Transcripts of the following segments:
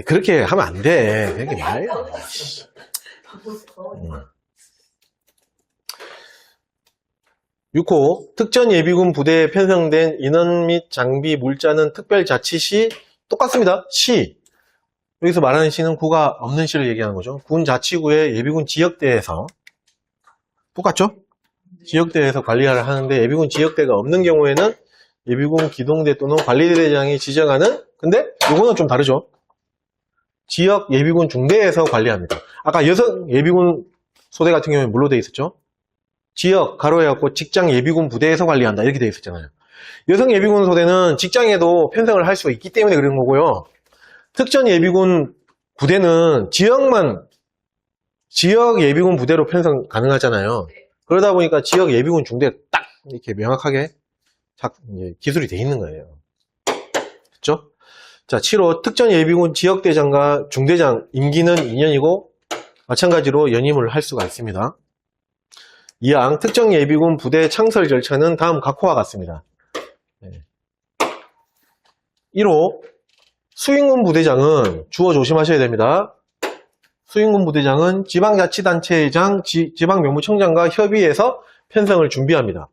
그렇게 하면 안 돼. 그렇게 말이야. 6호 특전 예비군 부대에 편성된 인원 및 장비, 물자는 특별자치시 똑같습니다. 시. 여기서 말하는 시는 구가 없는 시를 얘기하는 거죠. 군 자치구의 예비군 지역대에서 똑같죠? 지역대에서 관리를 하는데 예비군 지역대가 없는 경우에는 예비군 기동대 또는 관리대장이 지정하는, 근데 이거는 좀 다르죠. 지역 예비군 중대에서 관리합니다. 아까 여성 예비군 소대 같은 경우에 뭘로 되어 있었죠? 지역 가로해갖고 직장 예비군 부대에서 관리한다 이렇게 되어 있었잖아요. 여성 예비군 소대는 직장에도 편성을 할 수가 있기 때문에 그런 거고요. 특전 예비군 부대는 지역 예비군 부대로 편성 가능하잖아요. 그러다 보니까 지역 예비군 중대 딱 이렇게 명확하게 기술이 되어 있는 거예요. 그렇죠? 자, 7호 특전 예비군 지역대장과 중대장 임기는 2년이고 마찬가지로 연임을 할 수가 있습니다. 2항 특정 예비군 부대 창설 절차는 다음 각호와 같습니다. 1호 수인군 부대장은 주어 조심하셔야 됩니다. 수인군 부대장은 지방자치단체장, 지방명무청장과 협의해서 편성을 준비합니다.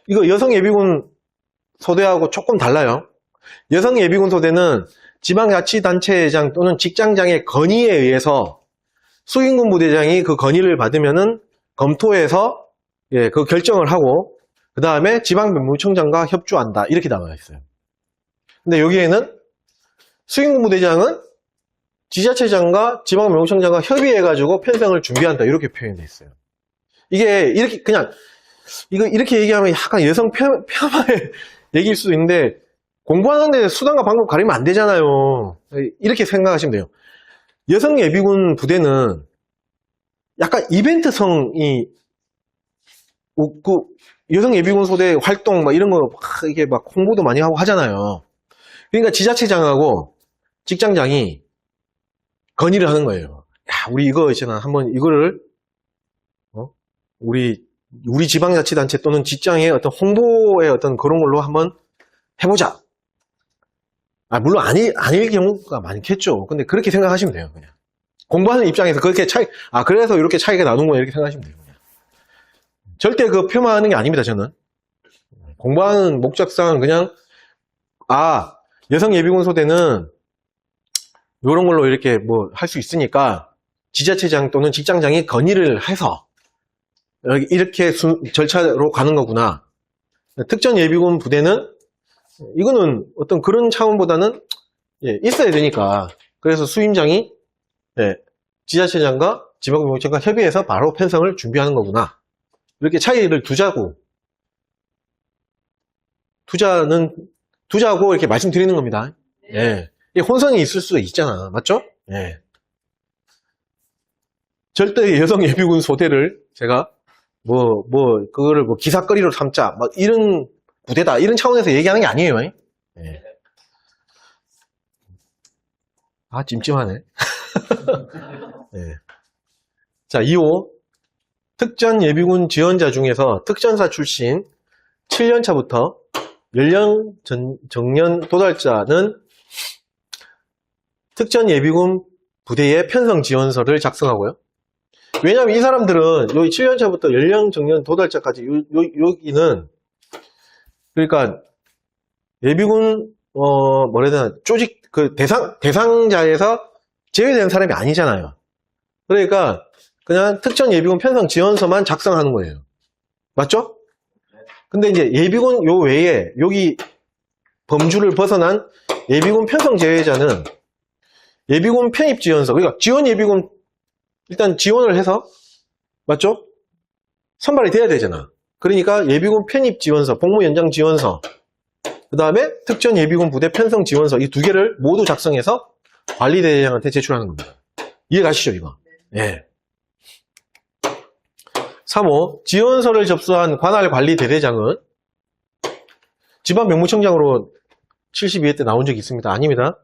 이거 여성 예비군 소대하고 조금 달라요. 여성 예비군 소대는 지방자치단체장 또는 직장장의 건의에 의해서 수인군 부대장이 그 건의를 받으면은 검토해서 그 결정을 하고 그 다음에 지방명무청장과 협조한다 이렇게 나와 있어요. 근데 여기에는 수인군 부대장은 지자체장과 지방명무청장과 협의해가지고 편성을 준비한다 이렇게 표현되어 있어요. 이게 이렇게 그냥 이렇게 얘기하면 약간 여성 폄하의 얘기일 수도 있는데 공부하는데 수단과 방법 가리면 안 되잖아요. 이렇게 생각하시면 돼요. 여성 예비군 부대는 약간 이벤트성이 여성 예비군 소대 활동 이런 거 이게 막 홍보도 많이 하고 하잖아요. 그러니까 지자체장하고 직장장이 건의를 하는 거예요. 야, 우리 이거 있잖아. 한번 이거를 우리 지방자치단체 또는 직장의 어떤 홍보의 어떤 그런 걸로 한번 해보자. 물론 아닐 경우가 많겠죠. 근데 그렇게 생각하시면 돼요. 그냥 공부하는 입장에서 그렇게 그래서 이렇게 차이가 나는구나 이렇게 생각하시면 돼요. 그냥. 절대 그 폄하하는 게 아닙니다. 저는 공부하는 목적상 그냥 여성 예비군 소대는 이런 걸로 이렇게 뭐 할 수 있으니까 지자체장 또는 직장장이 건의를 해서 이렇게 절차로 가는 거구나. 특전 예비군 부대는 이거는 어떤 그런 차원보다는 있어야 되니까 그래서 수임장이 지자체장과 지방명무청과 협의해서 바로 편성을 준비하는 거구나. 이렇게 차이를 두자고 이렇게 말씀드리는 겁니다. 혼선이 있을 수가 있잖아. 맞죠? 절대 여성 예비군 소대를 제가 그거를 기사거리로 삼자, 이런 부대다, 이런 차원에서 얘기하는 게 아니에요. 찜찜하네. 자, 2호. 특전 예비군 지원자 중에서 특전사 출신 7년차부터 연령 정년 도달자는 특전 예비군 부대의 편성 지원서를 작성하고요. 왜냐하면 이 사람들은 여기 7년차부터 연령 정년 도달자까지 여기는 그러니까 예비군 뭐라 해야 되나 조직 대상자에서 제외된 사람이 아니잖아요. 그러니까 그냥 특전 예비군 편성 지원서만 작성하는 거예요. 맞죠? 근데 이제 예비군 요 외에 여기 범주를 벗어난 예비군 편성 제외자는 예비군 편입 지원서, 그러니까 지원 예비군 일단 지원을 해서 맞죠? 선발이 돼야 되잖아. 그러니까 예비군 편입 지원서, 복무 연장 지원서, 그 다음에 특전 예비군 부대 편성 지원서 이 두 개를 모두 작성해서 관리대장한테 제출하는 겁니다. 이해 가시죠, 이거? 3호 지원서를 접수한 관할 관리대대장은 지방명무청장으로 72회 때 나온 적이 있습니다. 아닙니다.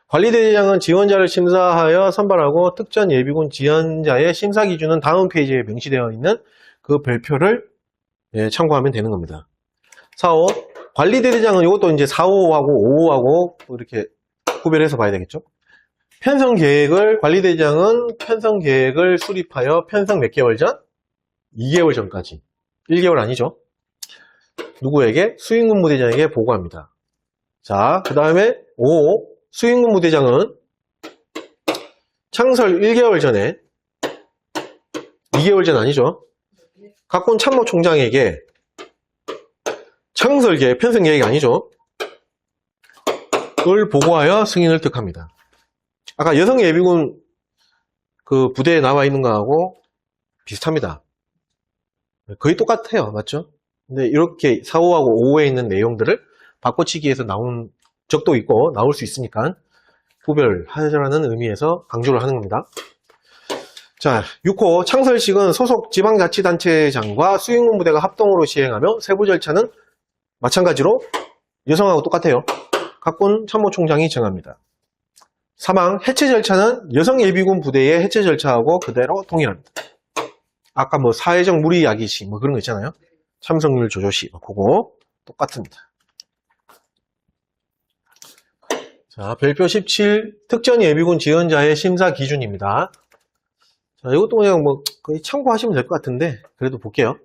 관리대대장은 지원자를 심사하여 선발하고 특전 예비군 지원자의 심사 기준은 다음 페이지에 명시되어 있는 그 별표를 참고하면 되는 겁니다. 4호 관리대대장은 이것도 이제 4호하고 5호하고 이렇게 구별해서 봐야 되겠죠. 관리대장은 편성 계획을 수립하여 편성 몇 개월 전? 2개월 전까지. 1개월 아니죠. 누구에게? 수행근무대장에게 보고합니다. 자, 그 다음에 5. 수행근무대장은 창설 1개월 전에, 2개월 전 아니죠. 각군 참모총장에게 창설 계획, 편성 계획이 아니죠. 을 보고하여 승인을 득합니다. 아까 여성 예비군 그 부대에 나와 있는 거하고 비슷합니다. 거의 똑같아요. 맞죠? 근데 이렇게 4호하고 5호에 있는 내용들을 바꿔치기해서 나온 적도 있고 나올 수 있으니까 구별하자라는 의미에서 강조를 하는 겁니다. 자, 6호 창설식은 소속 지방자치단체장과 수행군부대가 합동으로 시행하며 세부 절차는 마찬가지로 여성하고 똑같아요. 각군 참모총장이 정합니다. 사망, 해체 절차는 여성 예비군 부대의 해체 절차하고 그대로 동일합니다. 아까 뭐 사회적 무리 야기시 뭐 그런 거 있잖아요. 참석률 조조시 그거 똑같습니다. 자, 별표 17 특전 예비군 지원자의 심사 기준입니다. 자, 이것도 그냥 뭐 거의 참고하시면 될 것 같은데 그래도 볼게요.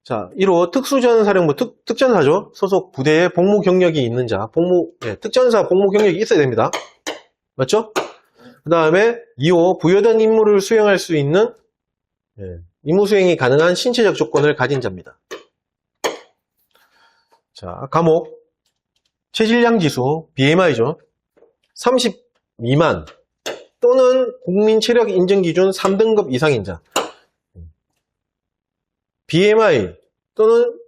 자, 1호 특수전사령부 특전사죠. 소속 부대에 복무 경력이 있는 자, 특전사 복무 경력이 있어야 됩니다. 맞죠? 그 다음에 2호 부여된 임무를 수행할 수 있는 임무 수행이 가능한 신체적 조건을 가진 자입니다. 자, 과목 체질량 지수 BMI죠. 30 미만 또는 국민 체력 인정 기준 3등급 이상인 자. BMI 또는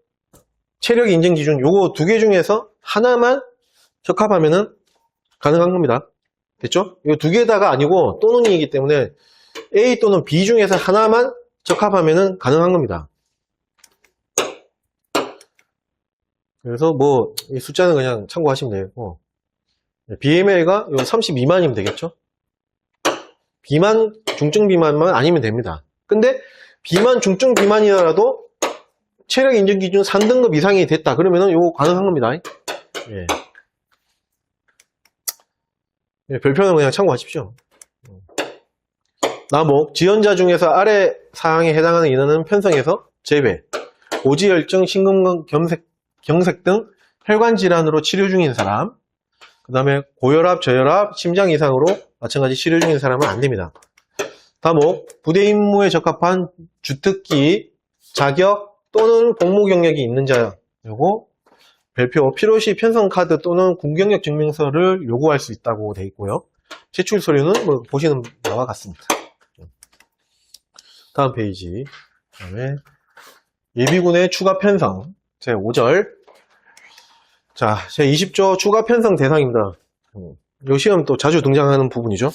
체력 인정 기준 요거 두 개 중에서 하나만 적합하면은 가능한 겁니다. 됐죠? 이 두 개다가 아니고 또는이기 때문에 A 또는 B 중에서 하나만 적합하면은 가능한 겁니다. 그래서 뭐 이 숫자는 그냥 참고하시면 되고 BMI가 30 미만이면 되겠죠? 비만, 중증 비만만 아니면 됩니다. 근데 비만, 중증 비만이라도 체력 인정 기준 3등급 이상이 됐다. 그러면은 요거 가능한 겁니다. 예. 예, 별표는 그냥 참고하십시오. 나목, 지원자 중에서 아래 사항에 해당하는 인원은 편성해서 제외. 고지혈증, 심근경, 경색 등 혈관 질환으로 치료 중인 사람. 그 다음에 고혈압, 저혈압, 심장 이상으로 마찬가지 치료 중인 사람은 안 됩니다. 다목, 부대 임무에 적합한 주특기, 자격 또는 복무 경력이 있는 자. 요거 별표 필요시 편성 카드 또는 군경력 증명서를 요구할 수 있다고 되어 있고요. 제출 서류는 뭐 보시는 바와 같습니다. 다음 페이지. 그다음에 예비군의 추가 편성 제 5절. 자, 제 20조 추가 편성 대상입니다. 이 시험 또 자주 등장하는 부분이죠.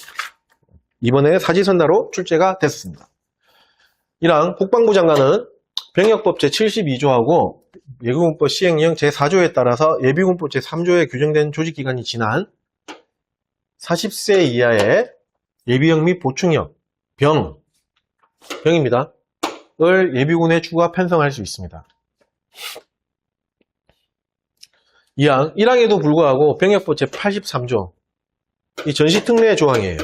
이번에 사지선다로 출제가 됐습니다. 1항 국방부 장관은 병역법 제72조하고 예비군법 시행령 제4조에 따라서 예비군법 제3조에 규정된 조직기간이 지난 40세 이하의 예비역 및 보충역, 병입니다. 을 예비군에 추가 편성할 수 있습니다. 2항, 1항에도 불구하고 병역법 제83조, 이 전시특례 조항이에요.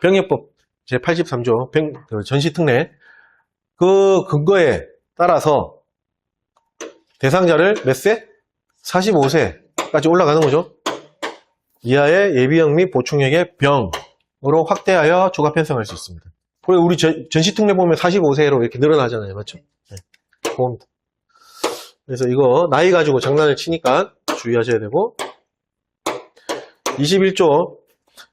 병역법 제83조, 전시특례, 그 근거에 따라서 대상자를 몇 세? 45세까지 올라가는 거죠. 이하의 예비역 및 보충역의 병으로 확대하여 추가 편성할 수 있습니다. 그리고 우리 전시특례 보면 45세로 이렇게 늘어나잖아요. 맞죠? 네. 그래서 이거 나이 가지고 장난을 치니까 주의하셔야 되고. 21조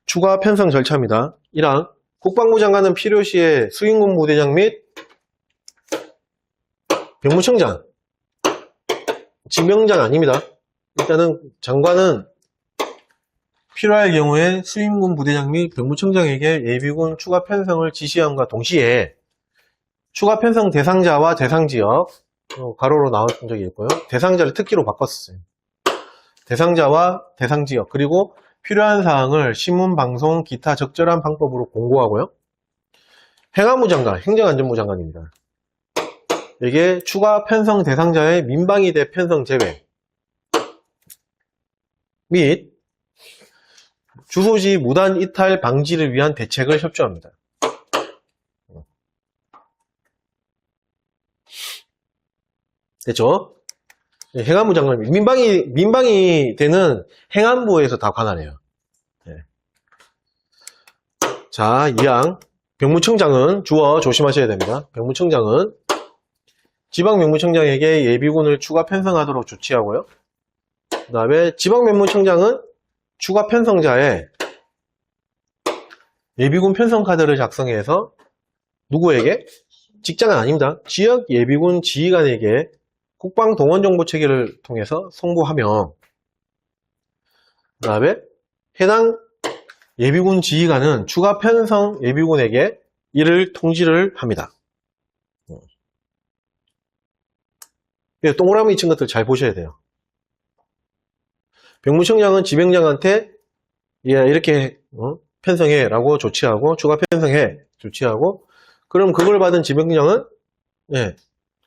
추가 편성 절차입니다. 1항 국방부 장관은 필요시에 수행군 부대장 및 병무청장, 지명장 아닙니다. 일단은 장관은 필요할 경우에 수행군 부대장 및 병무청장에게 예비군 추가 편성을 지시함과 동시에 추가 편성 대상자와 대상지역, 가로로 나온 적이 있고요. 대상자를 특기로 바꿨었어요. 대상자와 대상지역, 그리고 필요한 사항을 신문, 방송, 기타 적절한 방법으로 공고하고요. 행안부 장관, 행정안전부 장관입니다. 이게 추가 편성 대상자의 민방위대 편성 제외 및 주소지 무단 이탈 방지를 위한 대책을 협조합니다. 됐죠? 행안부 장관, 민방위 되는 행안부에서 다 관할해요. 네. 자, 2항. 병무청장은 주어 조심하셔야 됩니다. 병무청장은 지방병무청장에게 예비군을 추가 편성하도록 조치하고요. 그 다음에 지방병무청장은 추가 편성자에 예비군 편성 카드를 작성해서 누구에게? 직장은 아닙니다. 지역 예비군 지휘관에게 국방동원정보체계를 통해서 송부하며 그 다음에 해당 예비군 지휘관은 추가 편성 예비군에게 이를 통지를 합니다. 동그라미 친 것들 잘 보셔야 돼요. 병무청장은 지병장한테 이렇게 편성해 라고 조치하고 추가 편성해 조치하고 그럼 그걸 받은 지병장은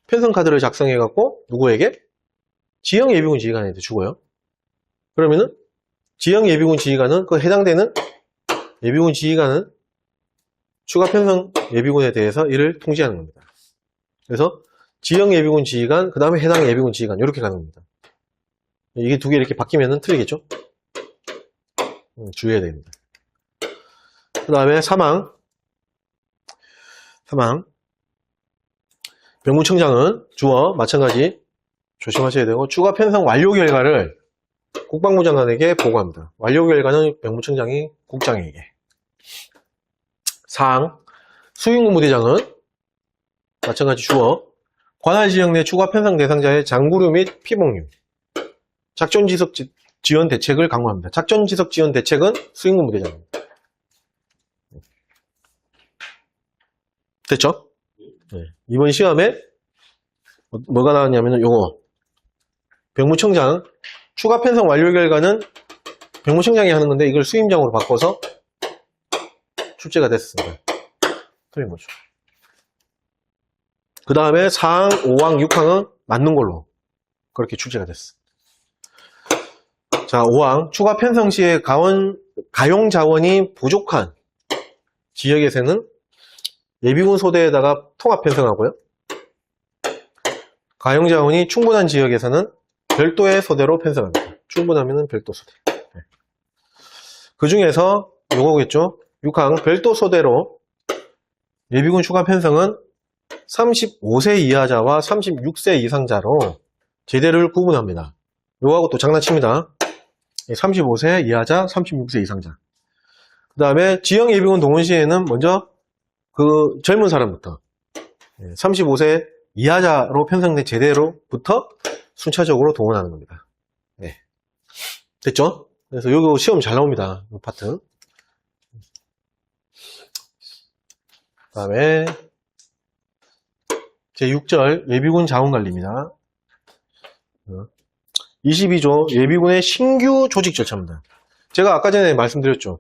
편성 카드를 작성해 갖고 누구에게? 지역 예비군 지휘관한테 주고요. 그러면은 지역 예비군 지휘관은 그 해당되는 예비군 지휘관은 추가 편성 예비군에 대해서 이를 통지하는 겁니다. 그래서 지역 예비군 지휘관, 그 다음에 해당 예비군 지휘관 이렇게 가는 겁니다. 이게 두 개 이렇게 바뀌면 틀리겠죠? 주의해야 됩니다. 그 다음에 사망. 병무청장은 주어 마찬가지 조심하셔야 되고 추가 편성 완료 결과를 국방부 장관에게 보고합니다. 완료 결과는 병무청장이 국장에게. 사항. 수행군부대장은 마찬가지 주어 관할 지역 내 추가 편성 대상자의 장구류 및 피복류 작전지석 지원 대책을 강구합니다. 작전지석 지원 대책은 수행군부대장입니다. 됐죠? 네. 이번 시험에 뭐가 나왔냐면 요거 병무청장 추가 편성 완료 결과는 병무청장이 하는 건데 이걸 수임장으로 바꿔서 출제가 됐습니다. 틀린 거죠. 그 다음에 4항, 5항, 6항은 맞는 걸로 그렇게 출제가 됐어. 자, 5항 추가 편성 시에 가용 자원이 부족한 지역에서는 예비군 소대에다가 통합 편성하고요. 가용 자원이 충분한 지역에서는 별도의 소대로 편성합니다. 충분하면 별도 소대. 그 중에서 요거겠죠. 6항 별도 소대로 예비군 추가 편성은 35세 이하자와 36세 이상자로 제대를 구분합니다. 요거하고 또 장난칩니다. 35세 이하자, 36세 이상자. 그 다음에 지역 예비군 동원 시에는 먼저 그 젊은 사람부터 35세 이하자로 편성된 제대로부터 순차적으로 동원하는 겁니다. 네. 됐죠? 그래서 요거 시험 잘 나옵니다. 이 파트. 그 다음에 제6절 예비군 자원관리입니다. 22조 예비군의 신규 조직 절차입니다. 제가 아까 전에 말씀드렸죠.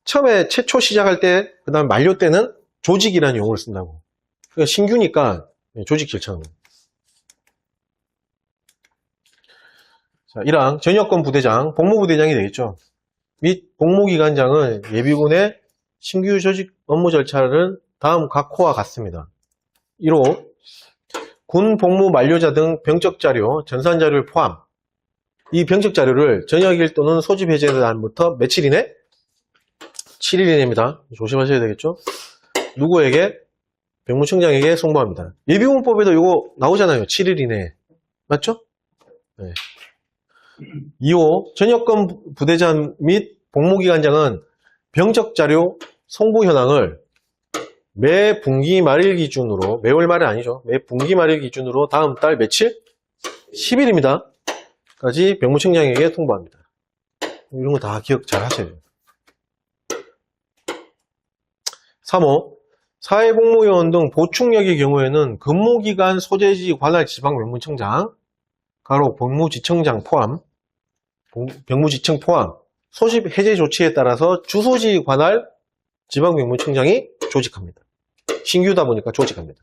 처음에 최초 시작할 때, 그 다음 만료 때는 조직이라는 용어를 쓴다고. 그러니까 신규니까 조직 절차입니다. 자, 1항 전역권 부대장, 복무부대장이 되겠죠. 및 복무기관장은 예비군의 신규 조직 업무 절차를 다음 각 호와 같습니다. 1호 군 복무 만료자 등 병적 자료, 전산 자료를 포함. 이 병적 자료를 전역일 또는 소집 해제된 날부터 며칠 이내? 7일 이내입니다. 조심하셔야 되겠죠? 누구에게? 병무청장에게 송부합니다. 예비군법에도 이거 나오잖아요. 7일 이내. 맞죠? 네. 2호 전역권 부대장 및 복무기관장은 병적 자료 송부 현황을 매 분기 말일 기준으로, 매월 말이 아니죠. 매 분기 말일 기준으로 다음 달 며칠? 10일입니다. 까지 병무청장에게 통보합니다. 이런 거 다 기억 잘 하셔야 돼요. 3호 사회복무요원 등 보충력의 경우에는 근무기간 소재지 관할 지방병무청장, 가로 복무지청장 포함, 병무지청 포함, 소집 해제 조치에 따라서 주소지 관할 지방병무청장이 조직합니다. 신규다 보니까 조직합니다.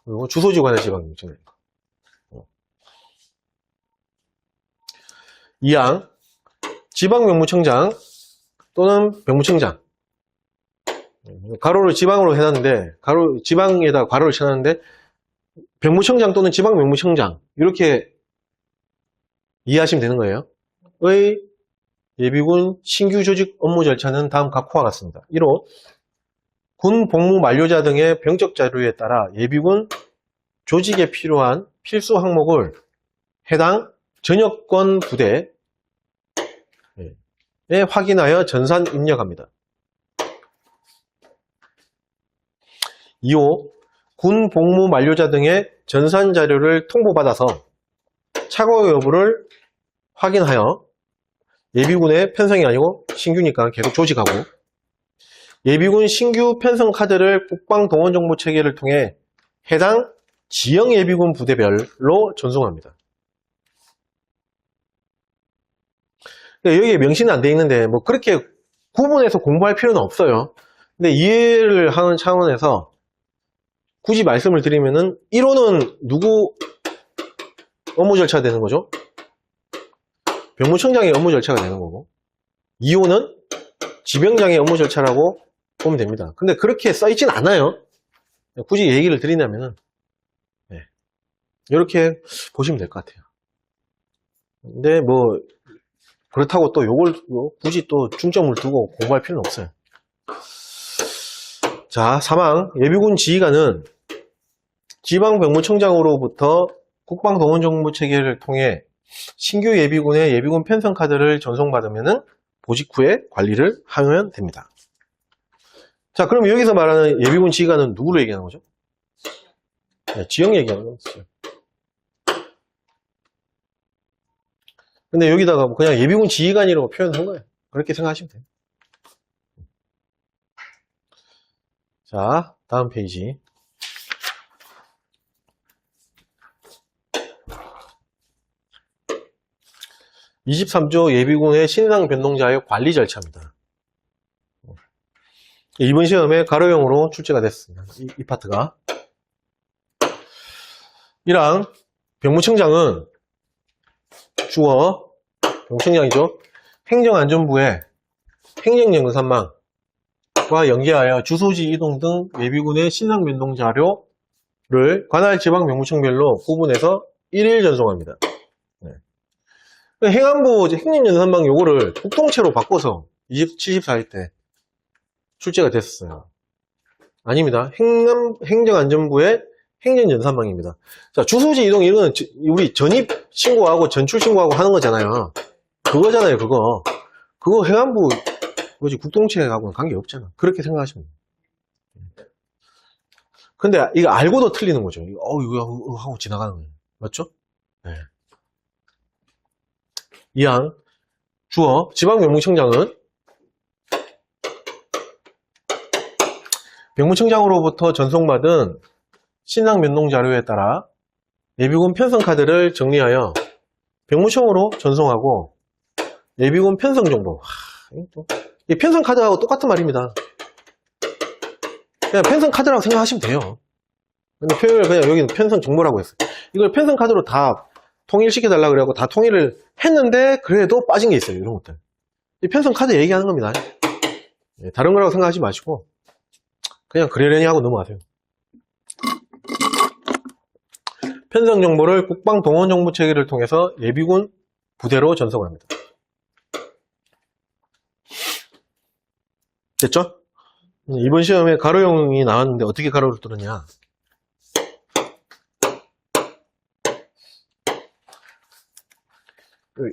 그리고 주소지 관할 지방병무청장. 2항 지방병무청장 또는 병무청장. 가로를 지방으로 해놨는데, 지방에다 가로를 쳐놨는데, 병무청장 또는 지방병무청장, 이렇게 이해하시면 되는 거예요. 의 예비군 신규 조직 업무 절차는 다음 각호와 같습니다. 1호, 군 복무 만료자 등의 병적 자료에 따라 예비군 조직에 필요한 필수 항목을 해당 전역권 부대에 확인하여 전산 입력합니다. 2호, 군 복무 만료자 등의 전산 자료를 통보받아서 착오 여부를 확인하여 예비군의 편성이 아니고 신규니까 계속 조직하고, 예비군 신규 편성 카드를 국방동원정보체계를 통해 해당 지역 예비군 부대별로 전송합니다. 여기에 명시는 안 돼 있는데 뭐 그렇게 구분해서 공부할 필요는 없어요. 근데 이해를 하는 차원에서 굳이 말씀을 드리면은 1호는 누구 업무 절차가 되는 거죠? 병무청장의 업무 절차가 되는 거고, 2호는 지병장의 업무 절차라고 보면 됩니다. 근데 그렇게 써있진 않아요. 굳이 얘기를 드린다면은 이렇게 보시면 될 것 같아요. 근데 뭐 그렇다고 또 요걸 굳이 또 중점을 두고 공부할 필요는 없어요. 자, 3항 예비군 지휘관은 지방병무청장으로부터 국방동원정보체계를 통해 신규 예비군의 예비군 편성 카드를 전송받으면 보직 후에 관리를 하면 됩니다. 자, 그럼 여기서 말하는 예비군 지휘관은 누구를 얘기하는 거죠? 네, 지역 얘기하는 거죠. 근데 여기다가 그냥 예비군 지휘관이라고 표현한 거예요. 그렇게 생각하시면 돼요. 자, 다음 페이지. (23조) 예비군의 신상 변동자의 관리 절차입니다. 이번 시험에 가로형으로 출제가 됐습니다. 이 파트가. 1항 병무청장은 주어 병무청장이죠. 행정안전부의 행정연구산망과 연계하여 주소지 이동 등 예비군의 신상 변동 자료를 관할 지방 병무청별로 구분해서 1일 전송합니다. 행안부 행정연산망 요거를 국통체로 바꿔서 74일 때 출제가 됐었어요. 아닙니다. 행정안전부의 행정연산망입니다. 자, 주소지 이동 이거는 우리 전입 신고하고 전출 신고하고 하는 거잖아요. 그거잖아요, 그거. 그거 행안부 뭐지 국통체하고는 관계 없잖아. 그렇게 생각하시면 돼요. 근데 이거 알고도 틀리는 거죠. 이거 하고 지나가는 거예요. 맞죠? 네. 2항 주어 지방병무청장은 병무청장으로부터 전송받은 신상 변동 자료에 따라 예비군 편성 카드를 정리하여 병무청으로 전송하고 예비군 편성 정보. 이 편성 카드하고 똑같은 말입니다. 그냥 편성 카드라고 생각하시면 돼요. 근데 표현을 그냥 여기는 편성 정보라고 했어요. 이걸 편성 카드로 다 통일시켜달라고 그래갖고 다 통일을 했는데 그래도 빠진 게 있어요. 이런 것들. 이 편성 카드 얘기하는 겁니다. 다른 거라고 생각하지 마시고 그냥 그러려니 하고 넘어가세요. 편성 정보를 국방동원정보체계를 통해서 예비군 부대로 전송을 합니다. 됐죠? 이번 시험에 가로형이 나왔는데 어떻게 가로를 뚫었냐?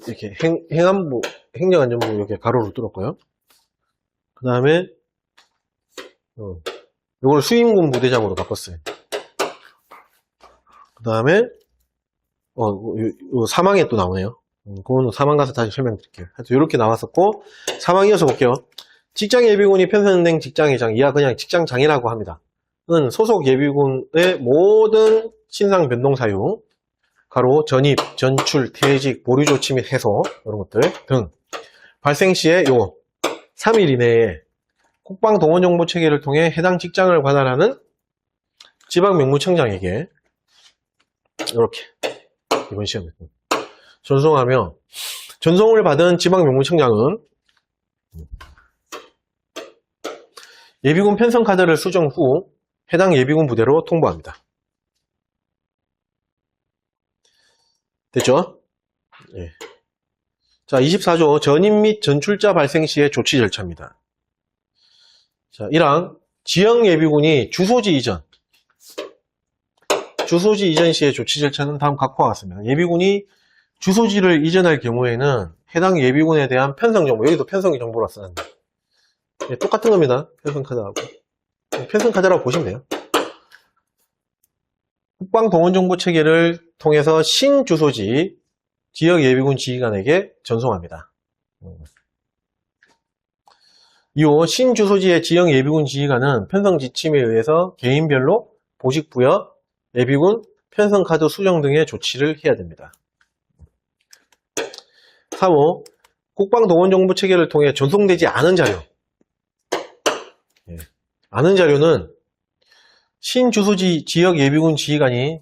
이렇게 행안부, 행정안전부 이렇게 가로로 뚫었고요. 그 다음에 이걸 수임군 부대장으로 바꿨어요. 그 다음에 요 사망에 또 나오네요. 그거는 사망 가서 다시 설명드릴게요. 하여튼 이렇게 나왔었고, 사망 이어서 볼게요. 직장 예비군이 편성된 직장회장, 이하 그냥 직장장이라고 합니다. 는 소속 예비군의 모든 신상 변동 사유, 가로 전입, 전출, 퇴직, 보류 조치 및 해소 이런 것들 등 발생 시에 요 3일 이내에 국방동원정보체계를 통해 해당 직장을 관할하는 지방명무청장에게 이렇게 이번 시험에 전송하며 전송을 받은 지방명무청장은 예비군 편성 카드를 수정 후 해당 예비군 부대로 통보합니다. 됐죠? 예. 자, 24조 전임 및 전출자 발생 시의 조치 절차입니다. 자, 1항 지역 예비군이 주소지 이전 시의 조치 절차는 다음 각과 같습니다. 예비군이 주소지를 이전할 경우에는 해당 예비군에 대한 편성 정보, 여기도 편성 정보라 쓰는데 예, 똑같은 겁니다. 편성 카드하고 편성 카드라고 보시면 돼요. 국방동원정보체계를 통해서 신주소지 지역 예비군 지휘관에게 전송합니다. 이후 신주소지의 지역 예비군 지휘관은 편성 지침에 의해서 개인별로 보직부여, 예비군, 편성카드 수정 등의 조치를 해야 됩니다. 3호 국방동원정보체계를 통해 전송되지 않은 자료. 않은 자료는 신주소지 지역 예비군 지휘관이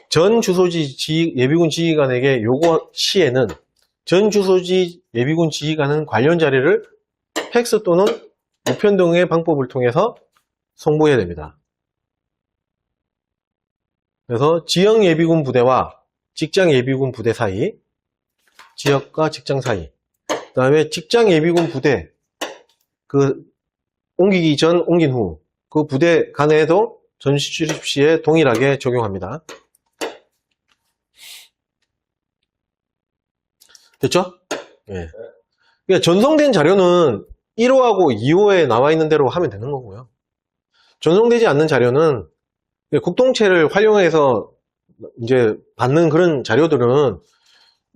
전 주소지 예비군 지휘관에게 요구 시에는 전 주소지 예비군 지휘관은 관련 자료를 팩스 또는 우편 등의 방법을 통해서 송부해야 됩니다. 그래서 지역 예비군 부대와 직장 예비군 부대 사이, 지역과 직장 사이, 그 다음에 직장 예비군 부대, 옮기기 전, 옮긴 후, 그 부대 간에도 전시 출입 시에 동일하게 적용합니다. 됐죠? 예. 그러니까 전송된 자료는 1호하고 2호에 나와 있는 대로 하면 되는 거고요. 전송되지 않는 자료는 국동체를 활용해서 이제 받는 그런 자료들은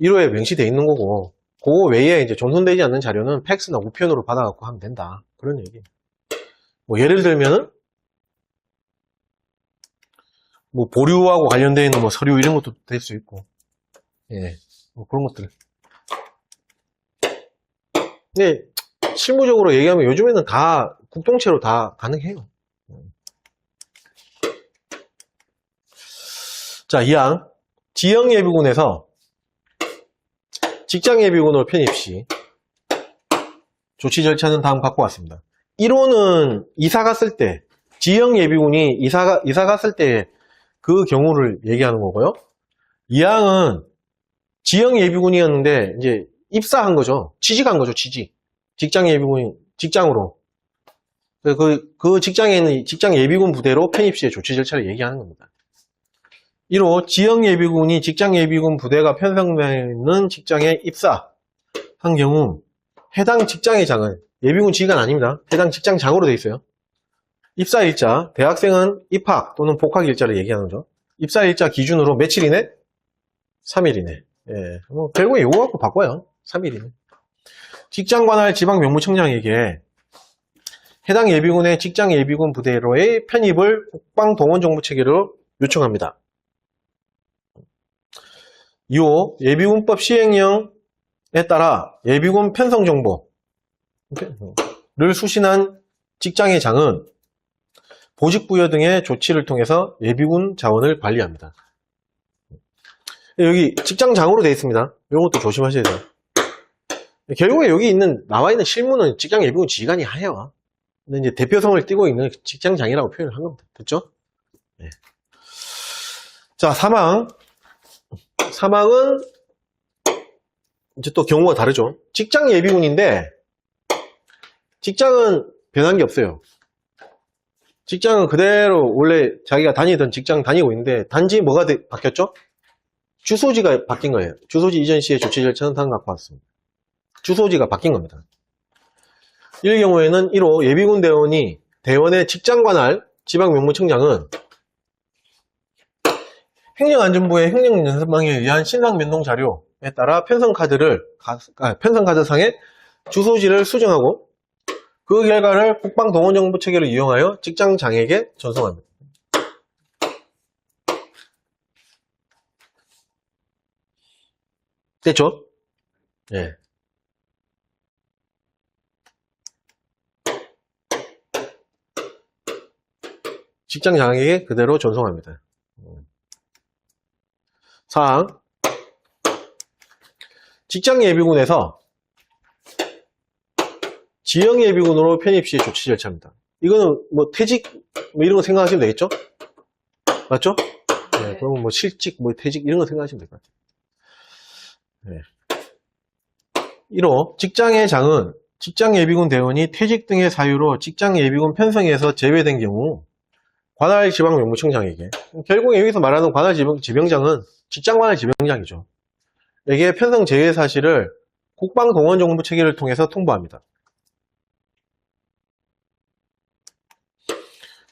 1호에 명시되어 있는 거고, 그거 외에 이제 전송되지 않는 자료는 팩스나 우편으로 받아갖고 하면 된다. 그런 얘기. 뭐 예를 들면은 뭐 보류하고 관련되어 있는 뭐 서류 이런 것도 될 수 있고, 예, 뭐 그런 것들. 근데 실무적으로 얘기하면 요즘에는 다 국동체로 다 가능해요. 자, 2항 지역 예비군에서 직장 예비군으로 편입 시 조치 절차는 다음 갖고 왔습니다. 1호는 이사 갔을 때, 지역 예비군이 이사 갔을 때 그 경우를 얘기하는 거고요. 2항은 지역 예비군이었는데 이제 입사한 거죠. 취직한 거죠. 직장 예비군이 직장으로. 그 직장에는 직장 예비군 부대로 편입 시의 조치 절차를 얘기하는 겁니다. 1호 지역 예비군이 직장 예비군 부대가 편성되는 직장에 입사한 경우 해당 직장의 장은 예비군 지휘관 아닙니다. 해당 직장장으로 되어 있어요. 입사일자, 대학생은 입학 또는 복학일자를 얘기하는 거죠. 입사일자 기준으로 며칠 이내? 3일 이내. 예, 뭐 결국에 요거 갖고 바꿔요. 3일 이내. 직장 관할 지방 명무청장에게 해당 예비군의 직장 예비군 부대로의 편입을 국방동원정보체계로 요청합니다. 2호 예비군법 시행령에 따라 예비군 편성정보를 수신한 직장의 장은 보직부여 등의 조치를 통해서 예비군 자원을 관리합니다. 여기 직장장으로 되어 있습니다. 이것도 조심하셔야 돼요. 결국에 여기 나와 있는 실무는 직장 예비군 지휘관이 해요. 근데 이제 대표성을 띠고 있는 직장장이라고 표현을 한 겁니다. 됐죠? 네. 자, 사망은 이제 또 경우가 다르죠. 직장 예비군인데 직장은 변한 게 없어요. 직장은 그대로 원래 자기가 다니던 직장 다니고 있는데 단지 뭐가 바뀌었죠? 주소지가 바뀐 거예요. 주소지 이전 시의 조치 절차는 다음 갖고 왔습니다. 주소지가 바뀐 겁니다. 이 경우에는 1호 예비군 대원의 직장 관할 지방 명무청장은 행정안전부의 행정연습망에 의한 신상 변동 자료에 따라 편성카드상의 주소지를 수정하고 그 결과를 국방동원정보체계를 이용하여 직장장에게 전송합니다. 됐죠? 예. 직장장에게 그대로 전송합니다. 4항 직장예비군에서 지역예비군으로 편입 시의 조치 절차입니다. 이거는 뭐 퇴직 뭐 이런 거 생각하시면 되겠죠? 맞죠? 네, 그러면 뭐 실직, 뭐 퇴직 이런 거 생각하시면 될 것 같아요. 네. 1호 직장의 장은 직장예비군 대원이 퇴직 등의 사유로 직장예비군 편성에서 제외된 경우 관할지방명무청장에게, 결국 여기서 말하는 관할지병장은 직장관할지병장이죠. 에게 편성 제외 사실을 국방동원정보 체계를 통해서 통보합니다.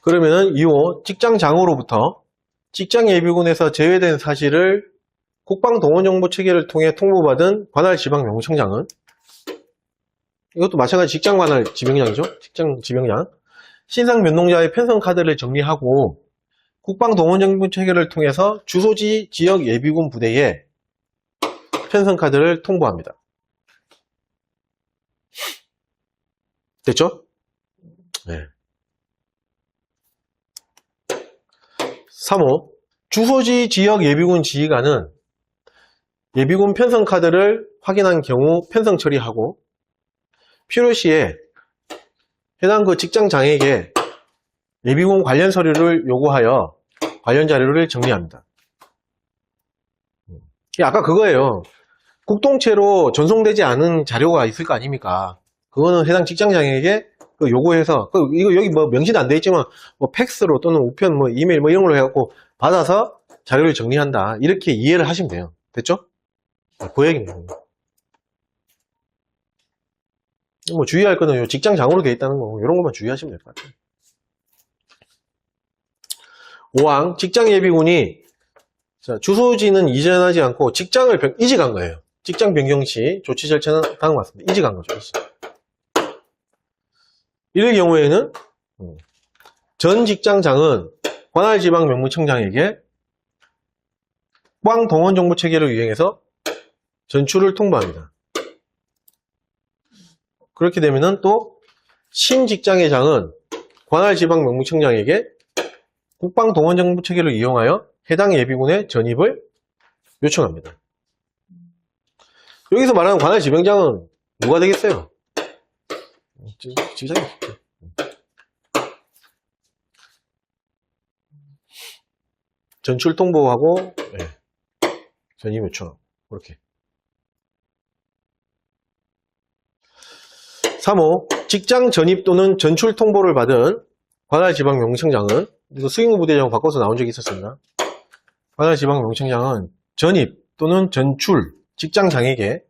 그러면은 2호 직장장으로부터 직장예비군에서 제외된 사실을 국방동원정보 체계를 통해 통보받은 관할지방명무청장은, 이것도 마찬가지 직장관할지병장이죠. 직장지병장. 신상면동자의 편성 카드를 정리하고 국방동원정보 체계를 통해서 주소지 지역 예비군 부대에 편성 카드를 통보합니다. 됐죠? 네. 3호 주소지 지역 예비군 지휘관은 예비군 편성 카드를 확인한 경우 편성 처리하고 필요시에 해당 그 직장장에게 예비군 관련 서류를 요구하여 관련 자료를 정리합니다. 아까 그거예요. 국동체로 전송되지 않은 자료가 있을 거 아닙니까? 그거는 해당 직장장에게 요구해서, 이거 여기 뭐 명시는 안 돼 있지만, 뭐 팩스로 또는 우편, 뭐 이메일 뭐 이런 걸로 해갖고 받아서 자료를 정리한다. 이렇게 이해를 하시면 돼요. 됐죠? 그 얘기입니다. 뭐 주의할 거는 요 직장장으로 되어 있다는 거, 이런 것만 주의하시면 될 것 같아요. 5항 직장예비군이 주소지는 이전하지 않고 직장을 이직한 거예요. 직장 변경 시 조치 절차는 다음과 같습니다. 이직한 거죠. 이럴 경우에는 전 직장장은 관할지방명무청장에게 국방동원정보체계를 이용해서 전출을 통보합니다. 그렇게 되면은 또 신직장의장은 관할지방명무청장에게 국방동원정보체계를 이용하여 해당 예비군의 전입을 요청합니다. 여기서 말하는 관할지병장은 누가 되겠어요? 직장이죠. 전출 통보하고 전입 요청. 그렇게. 3호 직장 전입 또는 전출 통보를 받은 관할지방명무청장은, 이거 수의무부대장 바꿔서 나온 적이 있었습니다. 관할지방명무청장은 전입 또는 전출 직장장에게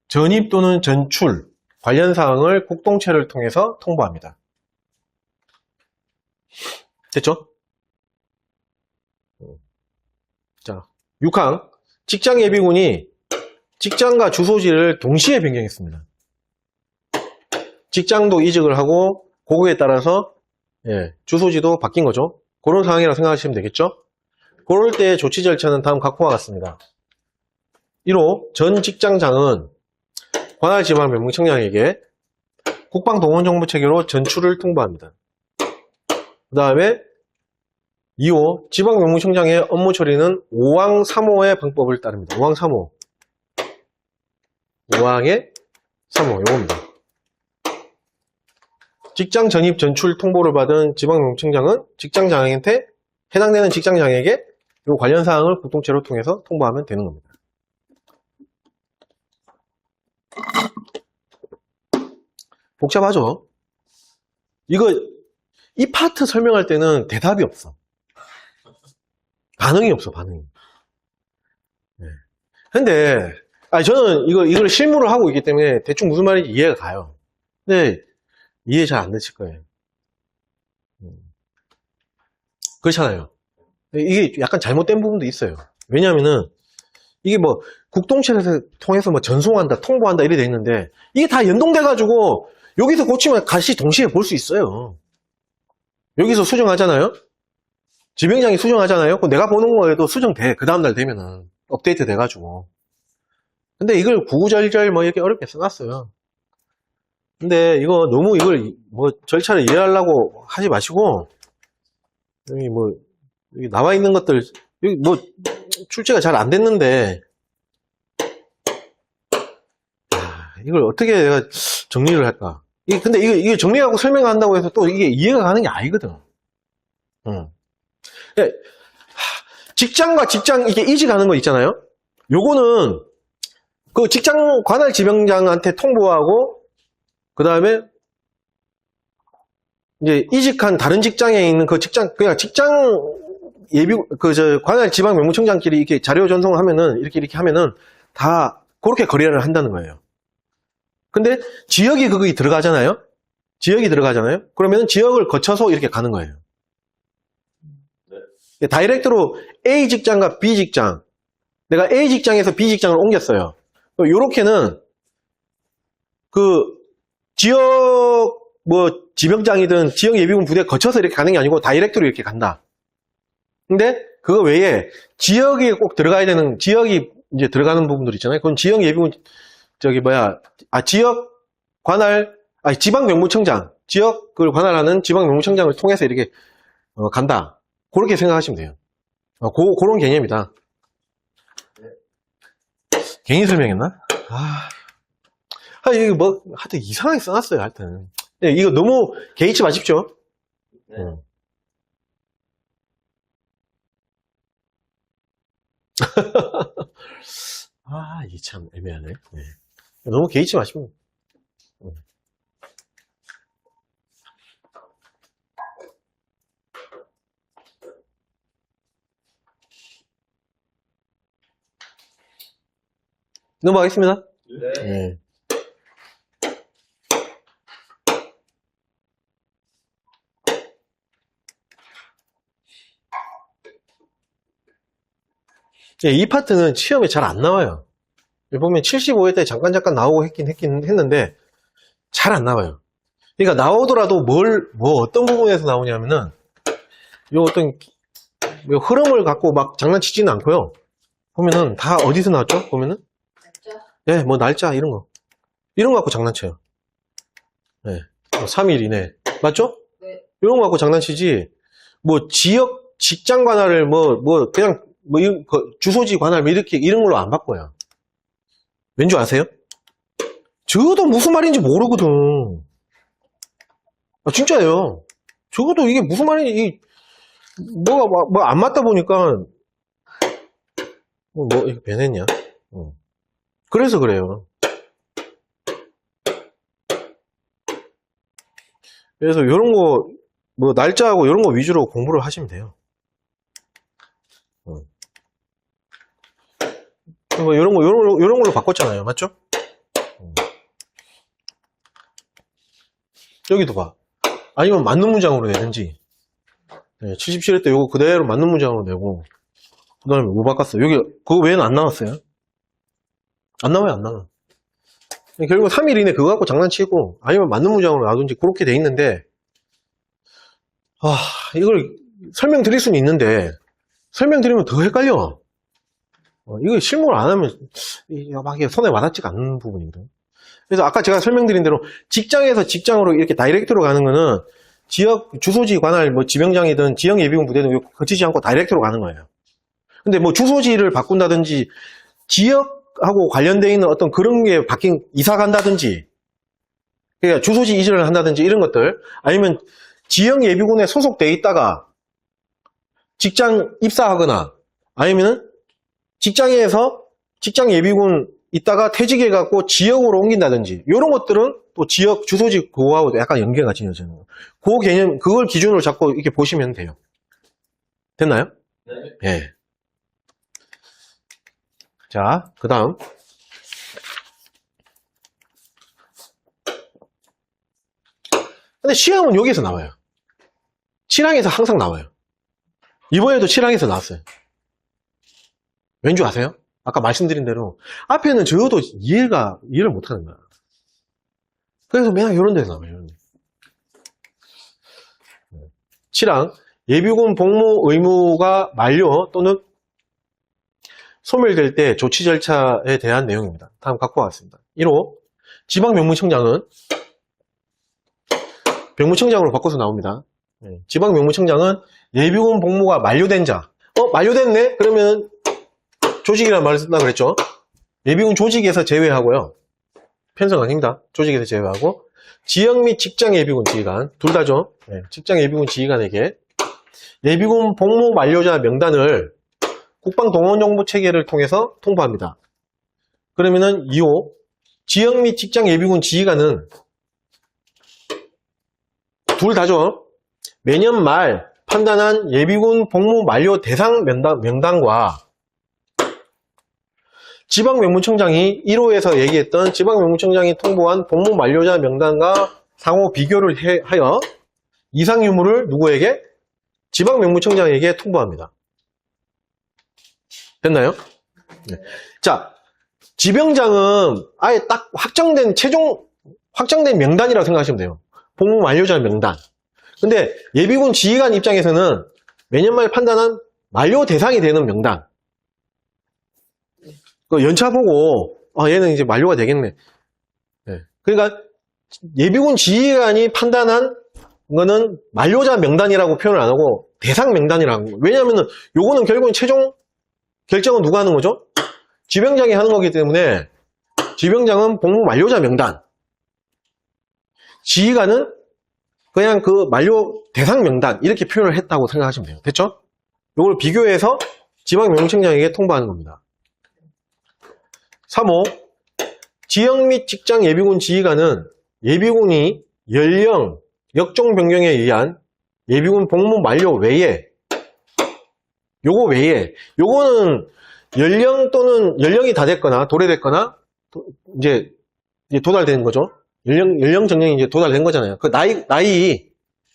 전입 또는 전출 관련 사항을 국동체를 통해서 통보합니다. 됐죠? 자, 6항 직장예비군이 직장과 주소지를 동시에 변경했습니다. 직장도 이직을 하고 그거에 따라서 주소지도 바뀐 거죠. 그런 상황이라고 생각하시면 되겠죠? 그럴 때 조치 절차는 다음 각호와 같습니다. 1호 전 직장장은 관할지방명무청장에게 국방동원정보체계로 전출을 통보합니다. 그 다음에 2호 지방명무청장의 업무 처리는 5항 3호의 방법을 따릅니다. 5항 3호 5항의 3호 요겁니다. 직장 전입 전출 통보를 받은 지방명무청장은 직장장한테 해당되는 직장장에게 이 관련 사항을 국동체로 통해서 통보하면 되는 겁니다. 복잡하죠? 이 파트 설명할 때는 대답이 없어. 반응이 없어, 반응이. 근데, 저는 이걸 실무를 하고 있기 때문에 대충 무슨 말인지 이해가 가요. 근데, 이해 잘 안 되실 거예요. 그렇잖아요. 이게 약간 잘못된 부분도 있어요. 왜냐면은, 이게 뭐, 국동체에서 통해서 뭐 전송한다, 통보한다 이래 돼 있는데, 이게 다 연동돼가지고, 여기서 고치면 같이 동시에 볼 수 있어요. 여기서 수정하잖아요? 지병장이 수정하잖아요? 그럼 내가 보는 거에도 수정돼. 그 다음날 되면은. 업데이트 돼가지고. 근데 이걸 구구절절 뭐 이렇게 어렵게 써놨어요. 근데 이거 너무 이걸 뭐 절차를 이해하려고 하지 마시고, 여기 뭐, 여기 나와 있는 것들, 여기 뭐, 출제가 잘 안 됐는데, 이걸 어떻게 내가 정리를 할까? 근데 이게 정리하고 설명한다고 해서 또 이게 이해가 가는 게 아니거든. 예, 직장과 직장 이게 이직하는 거 있잖아요. 요거는 그 직장 관할 지명장한테 통보하고 그 다음에 이제 이직한 다른 직장에 있는 그 직장 그냥 직장 예비 관할 지방 명무청장끼리 이렇게 자료 전송을 하면은 이렇게 하면은 다 그렇게 거래를 한다는 거예요. 근데 지역이 거기 들어가잖아요. 지역이 들어가잖아요. 그러면은 지역을 거쳐서 이렇게 가는 거예요. 네. 다이렉트로 A 직장과 B 직장, 내가 A 직장에서 B 직장을 옮겼어요. 요렇게는 그 지역 뭐 지명장이든 지역 예비군 부대 거쳐서 이렇게 가는 게 아니고 다이렉트로 이렇게 간다. 근데 그거 외에 지역에 꼭 들어가야 되는 지역이 이제 들어가는 부분들 있잖아요. 그건 지역 예비군 지역 관할 지방 명무청장 지역을 관할하는 지방 명무청장을 통해서 이렇게 간다. 그렇게 생각하시면 돼요. 그런 개념이다. 괜히 설명했나? 이거 뭐 하여튼 이상하게 써놨어요. 하여튼 네, 이거 너무 개의치 마십시오. 네. 이게 참 애매하네. 네. 너무 개의치 마시고. 넘어가겠습니다. 네. 네. 이 파트는 시험에 잘 안 나와요. 보면 75회 때 잠깐 나오고 했긴 했는데 잘 안 나와요. 그러니까 나오더라도 어떤 부분에서 나오냐면은 요 어떤 요 흐름을 갖고 막 장난치지는 않고요. 보면은 다 어디서 나왔죠? 보면은 날짜? 네, 뭐 날짜 이런 거 갖고 장난쳐요. 네, 3일 이내 맞죠? 네. 이런 거 갖고 장난치지 뭐 지역 직장 관할을 그냥 주소지 관할 이렇게 이런 걸로 안 바꿔요. 왠 줄 아세요? 저도 무슨 말인지 모르거든. 진짜예요. 저도 이게 무슨 말인지 뭐가 안 맞다 보니까 이거 변했냐? 그래서 그래요. 그래서 이런 거 날짜하고 이런 거 위주로 공부를 하시면 돼요. 이런 걸로 바꿨잖아요. 맞죠? 여기도 봐. 아니면 맞는 문장으로 내든지. 네, 77회 때 요거 그대로 맞는 문장으로 내고. 그 다음에 뭐 바꿨어요? 여기, 그거 외에는 안 나왔어요? 안 나와요, 안 나와. 결국 3일 이내 그거 갖고 장난치고, 아니면 맞는 문장으로 놔둔지 그렇게 돼 있는데, 이걸 설명드릴 수는 있는데, 설명드리면 더 헷갈려. 이거 실무를 안 하면 막 손에 와닿지가 않는 부분이거든. 그래서 아까 제가 설명드린 대로 직장에서 직장으로 이렇게 다이렉트로 가는 거는 지역 주소지 관할 지명장이든 지역 예비군 부대든 거치지 않고 다이렉트로 가는 거예요. 근데 주소지를 바꾼다든지 지역하고 관련되어 있는 어떤 그런 게 바뀐 이사 간다든지 그러니까 주소지 이전을 한다든지 이런 것들 아니면 지역 예비군에 소속돼 있다가 직장 입사하거나 아니면은 직장에서 직장 예비군 있다가 퇴직해갖고 지역으로 옮긴다든지 이런 것들은 또 지역 주소지 그거하고 약간 연계가 지어지는 거예요. 그 개념 그걸 기준으로 잡고 이렇게 보시면 돼요. 됐나요? 네. 네. 자, 그 다음 근데 시험은 여기서 나와요. 7항에서 항상 나와요. 이번에도 7항에서 나왔어요. 왠 줄 아세요? 아까 말씀드린 대로 앞에는 저도 이해를 못하는 거야. 그래서 맨날 이런 데서 나와요. 7항 예비군 복무 의무가 만료 또는 소멸될 때 조치 절차에 대한 내용입니다. 다음 갖고 왔습니다. 1호 지방 명무청장은 병무청장으로 바꿔서 나옵니다. 지방 명무청장은 예비군 복무가 만료된 자 만료됐네? 그러면 조직이라는 말을 쓴다 그랬죠. 예비군 조직에서 제외하고요. 편성 아닙니다. 조직에서 제외하고 지역 및 직장 예비군 지휘관, 둘 다죠. 네, 직장 예비군 지휘관에게 예비군 복무 만료자 명단을 국방동원정보체계를 통해서 통보합니다. 그러면은 2호 지역 및 직장 예비군 지휘관은 둘 다죠. 매년 말 판단한 예비군 복무 만료 대상 명단과 지방명무청장이 1호에서 얘기했던 지방명무청장이 통보한 복무 만료자 명단과 상호 비교를 하여 이상 유무를 누구에게? 지방명무청장에게 통보합니다. 됐나요? 네. 자, 지병장은 아예 딱 최종 확정된 명단이라고 생각하시면 돼요. 복무 만료자 명단. 근데 예비군 지휘관 입장에서는 매년 말 판단한 만료 대상이 되는 명단. 그 연차 보고 얘는 이제 만료가 되겠네. 네. 그러니까 예비군 지휘관이 판단한 거는 만료자 명단이라고 표현을 안 하고 대상 명단이라는 거예요. 왜냐하면 요거는 결국은 최종 결정은 누가 하는 거죠? 지병장이 하는 거기 때문에 지병장은 복무 만료자 명단, 지휘관은 그냥 그 만료 대상 명단 이렇게 표현을 했다고 생각하시면 돼요. 됐죠? 요걸 비교해서 지방명무청장에게 통보하는 겁니다. 3호 지역 및 직장 예비군 지휘관은 예비군이 연령, 역종 변경에 의한 예비군 복무 만료 외에 요거는 연령 또는 연령이 다 됐거나 도래됐거나 이제 도달된 거죠. 연령 정령이 이제 도달된 거잖아요. 그 나이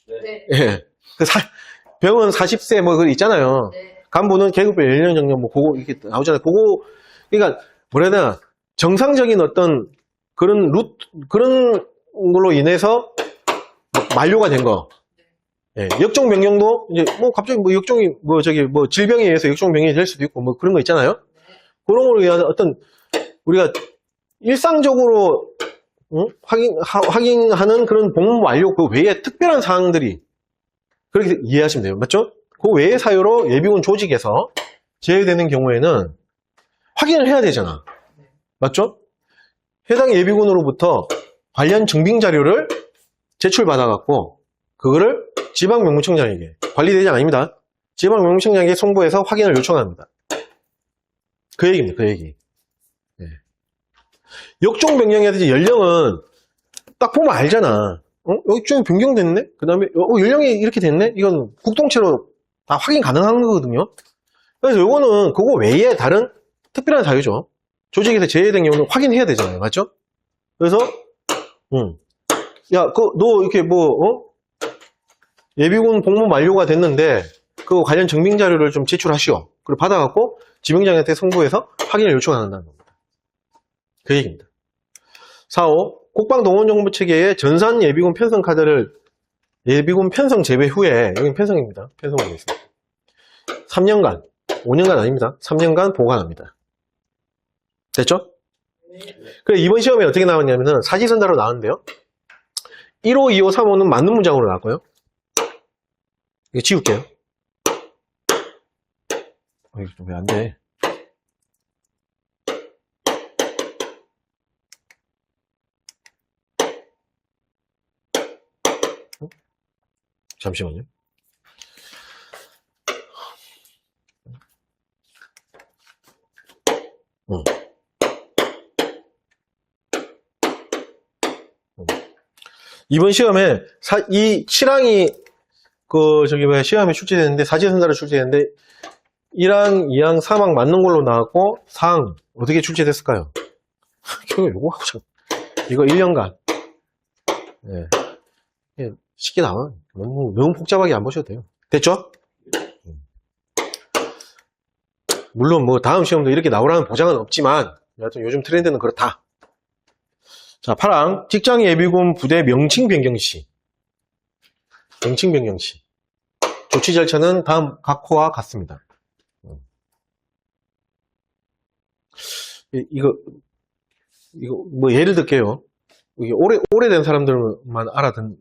네. 예. 그 병원 40세 뭐 그 있잖아요. 네. 간부는 계급별 연령 정령 뭐 그거 이렇게 나오잖아요. 그거 그러니까 뭐라 해야 되나 정상적인 어떤 그런 걸로 인해서 만료가 된 거. 예, 역종 변경도 이제 뭐 갑자기 뭐 역종이 뭐 질병에 의해서 역종 변경이 될 수도 있고 뭐 그런 거 있잖아요. 그런 걸로 위한 어떤 우리가 일상적으로 확인하는 그런 복무 완료 그 외에 특별한 사항들이 그렇게 이해하시면 돼요. 맞죠? 그 외의 사유로 예비군 조직에서 제외되는 경우에는 확인을 해야 되잖아. 맞죠? 해당 예비군으로부터 관련 증빙 자료를 제출받아갖고 그거를 지방명무청장에게, 관리대장 아닙니다. 지방명무청장에게 송부해서 확인을 요청합니다. 그 얘기입니다. 그 얘기. 네. 역종 변경이라든지 연령은 딱 보면 알잖아. 역종 변경됐네? 그 다음에 연령이 이렇게 됐네? 이건 국동체로 다 확인 가능한 거거든요. 그래서 요거는 그거 외에 다른 특별한 사유죠. 조직에서 제외된 경우는 확인해야 되잖아요. 맞죠? 그래서 야, 너 이렇게 예비군 복무 만료가 됐는데 그 관련 증빙 자료를 좀 제출하시오. 그리고 받아갖고 지병장한테 송부해서 확인을 요청한다는 겁니다. 그 얘기입니다. 4호 국방동원정보체계의 전산 예비군 편성 카드를 예비군 편성 제외 후에 여기 편성입니다. 편성하고 있습니다. 3년간, 5년간 아닙니다. 3년간 보관합니다. 됐죠? 그래 이번 시험에 어떻게 나왔냐면은 사지선다로 나왔는데요. 1호, 2호, 3호는 맞는 문장으로 나왔고요. 이거 지울게요. 이거 왜 안 돼? 잠시만요. 이번 시험에 이 7항이 시험에 출제되는데 사지선다로 출제되는데 1항, 2항, 3항 맞는 걸로 나왔고 4항 어떻게 출제됐을까요? 요거 하고 이거 1년간 네. 쉽게 나와. 너무 복잡하게 안 보셔도 돼요. 됐죠? 물론 뭐 다음 시험도 이렇게 나오라는 보장은 없지만 여하튼 요즘 트렌드는 그렇다. 자, 8항 직장 예비군 부대 명칭 변경 시. 명칭 변경 시. 조치 절차는 다음 각 호와 같습니다. 이거 뭐 예를 들게요. 이게 오래된 사람들만 알아듣는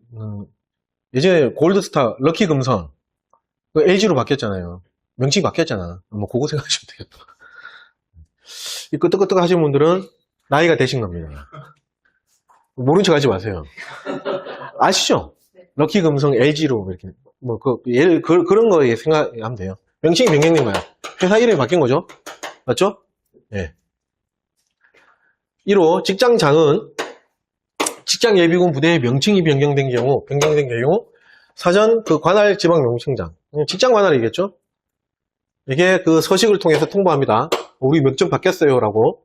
예전에 골드스타, 럭키금성 LG로 바뀌었잖아요. 명칭 바뀌었잖아. 뭐 그거 생각하시면 되겠다. 이 끄떡끄떡 하시는 분들은 나이가 되신 겁니다. 모른 척 하지 마세요. 아시죠? 럭키 금성 LG로 이렇게 그런 거에 생각하면 돼요. 명칭이 변경된 거야. 회사 이름이 바뀐 거죠. 맞죠? 예. 1호 직장장은 직장 예비군 부대의 명칭이 변경된 경우 사전 그 관할 지방 명칭장 직장 관할이겠죠. 이게 그 서식을 통해서 통보합니다. 우리 몇 점 바뀌었어요라고.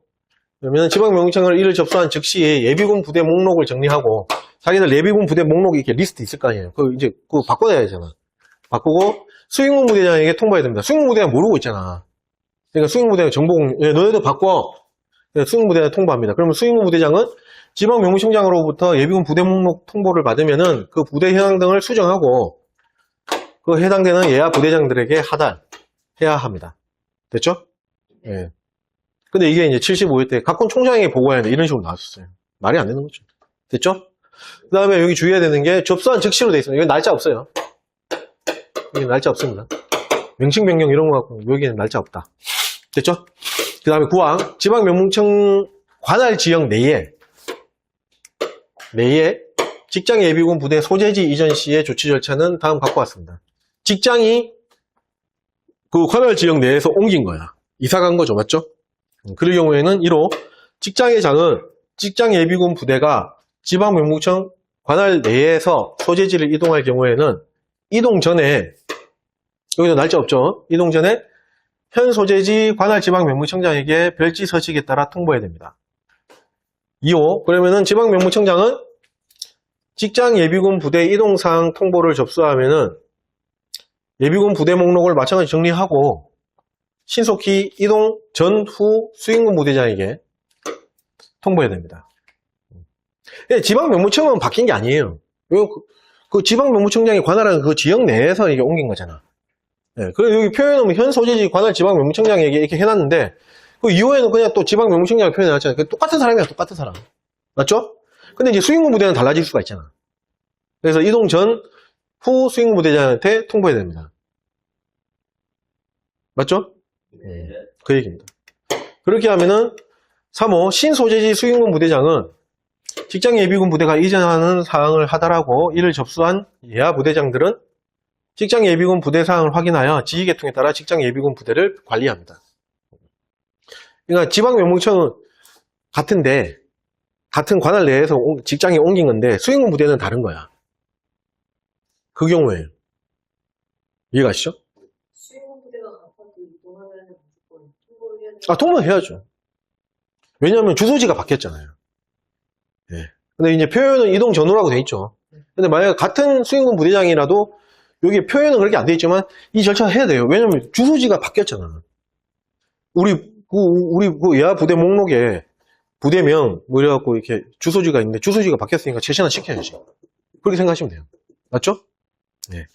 그러면 지방 명칭을 이를 접수한 즉시 예비군 부대 목록을 정리하고 자기들 예비군 부대 목록이 이렇게 리스트 있을 거 아니에요. 이제 그거 바꿔야 되잖아. 바꾸고 수행군 부대장에게 통보해야 됩니다. 수행군 부대장 모르고 있잖아. 그러니까 수행군 부대장 정보공 너네도 바꿔. 수행군 부대장 통보합니다. 그러면 수행군 부대장은 지방 명무청장으로부터 예비군 부대 목록 통보를 받으면은 그 부대 현황 등을 수정하고 그 해당되는 예하 부대장들에게 하달해야 합니다. 됐죠? 예. 근데 이게 이제 75회 때 각군 총장에게 보고해야 돼. 이런 식으로 나왔었어요. 말이 안 되는 거죠. 됐죠? 그 다음에 여기 주의해야 되는 게 접수한 즉시로 돼 있어요. 여기 날짜 없어요. 여기 날짜 없습니다. 명칭 변경 이런 거 갖고 여기는 날짜 없다. 됐죠? 그 다음에 9항 지방 명무청 관할 지역 내에 직장 예비군 부대 소재지 이전 시의 조치 절차는 다음 갖고 왔습니다. 직장이 그 관할 지역 내에서 옮긴 거야. 이사 간 거죠. 맞죠? 그럴 경우에는 1호 직장의 장은 직장 예비군 부대가 지방 명무청 관할 내에서 소재지를 이동할 경우에는 이동 전에 여기도 날짜 없죠. 이동 전에 현 소재지 관할 지방 명무청장에게 별지 서식에 따라 통보해야 됩니다. 2호 그러면은 지방 명무청장은 직장 예비군 부대 이동사항 통보를 접수하면은 예비군 부대 목록을 마찬가지 정리하고 신속히 이동 전후 수행군 부대장에게 통보해야 됩니다. 지방 명무청은 바뀐 게 아니에요. 그 지방 명무청장이 관할하는 그 지역 내에서 이게 옮긴 거잖아. 네, 그리고 여기 표현은 현 소재지 관할 지방 명무청장에게 이렇게 해놨는데 그 이후에는 그냥 또 지방 명무청장을 표현해놨잖아요. 똑같은 사람이야, 똑같은 사람. 맞죠? 근데 이제 수행군 부대는 달라질 수가 있잖아. 그래서 이동 전, 후 수행군 부대장한테 통보해야 됩니다. 맞죠? 네. 그 얘기입니다. 그렇게 하면은 3호 신소재지 수행군 부대장은 직장 예비군 부대가 이전하는 사항을 하달하고 이를 접수한 예하 부대장들은 직장 예비군 부대 사항을 확인하여 지휘계통에 따라 직장 예비군 부대를 관리합니다. 그러니까 지방 명무청은 같은데 같은 관할 내에서 직장에 옮긴 건데 수행군 부대는 다른 거야. 그 경우에 이해가시죠? 수행군 부대가 아파도 이동하면 무조건 통보를 해야 되는 통보해야죠. 왜냐하면 주소지가 바뀌었잖아요. 예. 근데 이제 표현은 이동 전후라고 돼 있죠. 근데 만약에 같은 수행군 부대장이라도 여기 표현은 그렇게 안 돼 있지만 이 절차를 해야 돼요. 왜냐면 주소지가 바뀌었잖아. 우리 그 예하 부대 목록에 부대명 뭐 이래갖고 이렇게 주소지가 있는데 주소지가 바뀌었으니까 제시나 시켜야지. 그렇게 생각하시면 돼요. 맞죠? 네.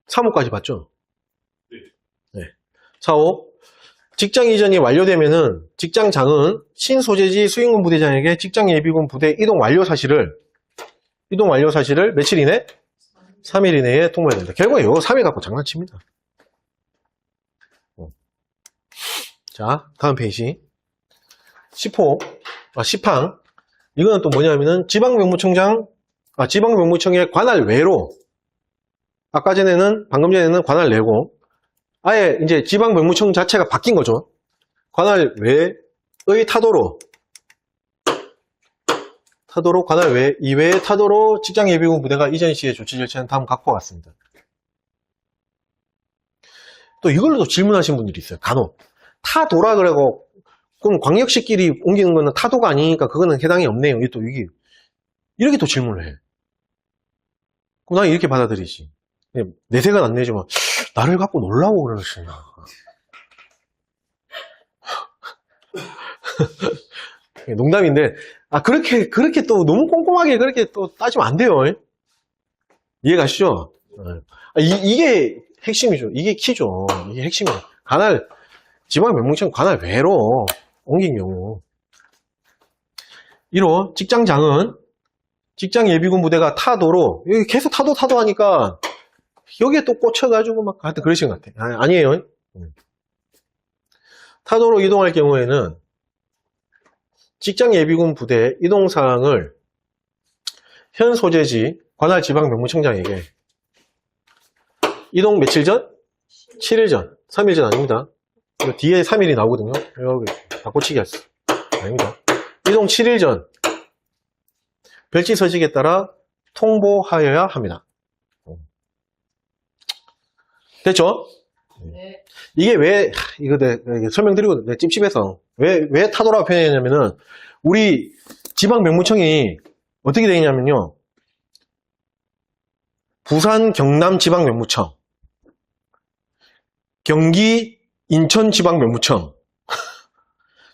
3호까지 봤죠? 네. 4호 직장 이전이 완료되면은 직장장은 신소재지 수행군 부대장에게 직장 예비군 부대 이동 완료 사실을 며칠 이내? 3일 이내에 통보해야 됩니다. 결국에 이거 3일 갖고 장난칩니다. 자, 다음 페이지. 10항. 이거는 또 뭐냐면은 지방명무청의 관할 외로, 방금 전에는 관할 내고, 아예 이제 지방명무청 자체가 바뀐 거죠. 관할 외의 타도로 관할 외 이외의 타도로 직장 예비군 부대가 이전 시의 조치 절차는 다음 갖고 왔습니다. 또 이걸로 도 질문하신 분들이 있어요. 간혹 타도라 그러고 그럼 광역시끼리 옮기는 거는 타도가 아니니까 그거는 해당이 없네요. 또 이게 이렇게 또 질문을 해. 그럼 난 이렇게 받아들이지. 내색은 안 내지만 나를 갖고 놀라고 그러시나. 농담인데 그렇게 또 너무 꼼꼼하게 그렇게 또 따지면 안 돼요. 이해가시죠? 이게 핵심이죠. 이게 키죠. 이게 핵심이에요. 지방 명무청 관할 외로 옮긴 경우. 1호 직장장은 직장 예비군 부대가 타도로 여기 계속 타도 하니까 여기에 또 꽂혀가지고 막 하여튼 그러신 것 같아. 아니에요. 타도로 이동할 경우에는 직장 예비군 부대 이동 사항을 현 소재지 관할 지방 병무청장에게 이동 며칠 전? 7일 전. 3일 전 아닙니다. 이거 뒤에 3일이 나오거든요. 여기 바꿔치기 했어. 아닙니다. 이동 7일 전 별지 서식에 따라 통보하여야 합니다. 됐죠? 네. 이게 왜, 이거 설명드리고 내가 찝찝해서 왜 타도라고 표현했냐면은 우리 지방 병무청이 어떻게 되어 있냐면요. 부산 경남 지방 병무청, 경기 인천 지방 병무청,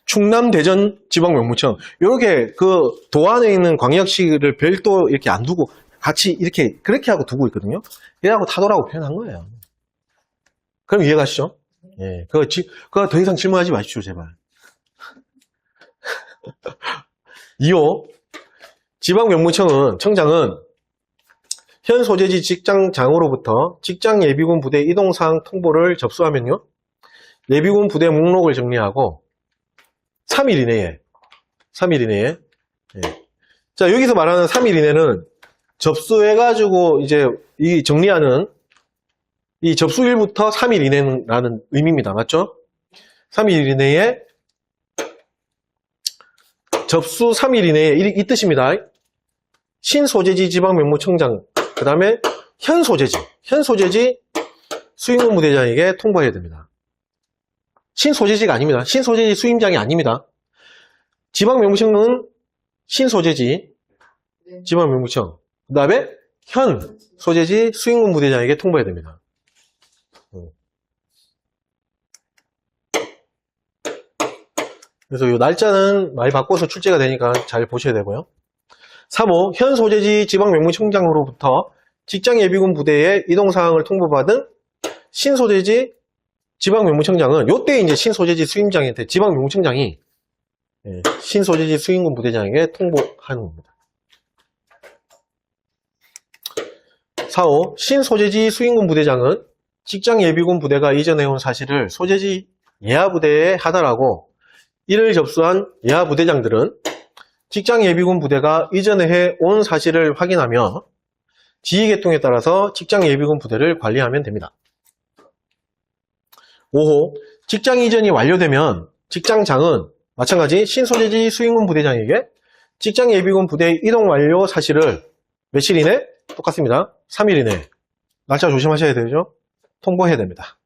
충남 대전 지방 병무청, 이렇게 그 도안에 있는 광역시를 별도 이렇게 안 두고 같이 이렇게 그렇게 하고 두고 있거든요. 이래갖고 타도라고 표현한 거예요. 그럼 이해가시죠? 예, 그거 더 이상 질문하지 마십시오, 제발. 2호 청장은 현 소재지 직장장으로부터 직장 예비군 부대 이동사항 통보를 접수하면요. 예비군 부대 목록을 정리하고 3일 이내에 예. 자, 여기서 말하는 3일 이내는 접수해가지고 이제 이 정리하는 이 접수일부터 3일 이내라는 의미입니다. 맞죠? 3일 이내에 접수 3일 이내에 이 뜻입니다. 신소재지 지방병무청장 그 다음에 현소재지 수임군 부대장에게 통보해야 됩니다. 신소재지가 아닙니다. 신소재지 수임장이 아닙니다. 지방병무청은 신소재지 네. 지방병무청 그 다음에 현 소재지 수임군 부대장에게 통보해야 됩니다. 그래서 이 날짜는 많이 바꿔서 출제가 되니까 잘 보셔야 되고요. 3호 현 소재지 지방병무청장으로부터 직장예비군 부대의 이동사항을 통보받은 신소재지 지방병무청장은 요때 이제 신소재지 수임장한테 지방병무청장이 신소재지 수임군 부대장에게 통보하는 겁니다. 4호 신소재지 수임군 부대장은 직장예비군 부대가 이전해온 사실을 소재지 예하부대에 하달하고 이를 접수한 예하부대장들은 직장예비군 부대가 이전에 해온 사실을 확인하며 지휘계통에 따라서 직장예비군 부대를 관리하면 됩니다. 5호 직장 이전이 완료되면 직장장은 마찬가지 신소재지 수임군 부대장에게 직장예비군 부대 이동 완료 사실을 며칠 이내? 똑같습니다. 3일 이내. 날짜 조심하셔야 되죠? 통보해야 됩니다.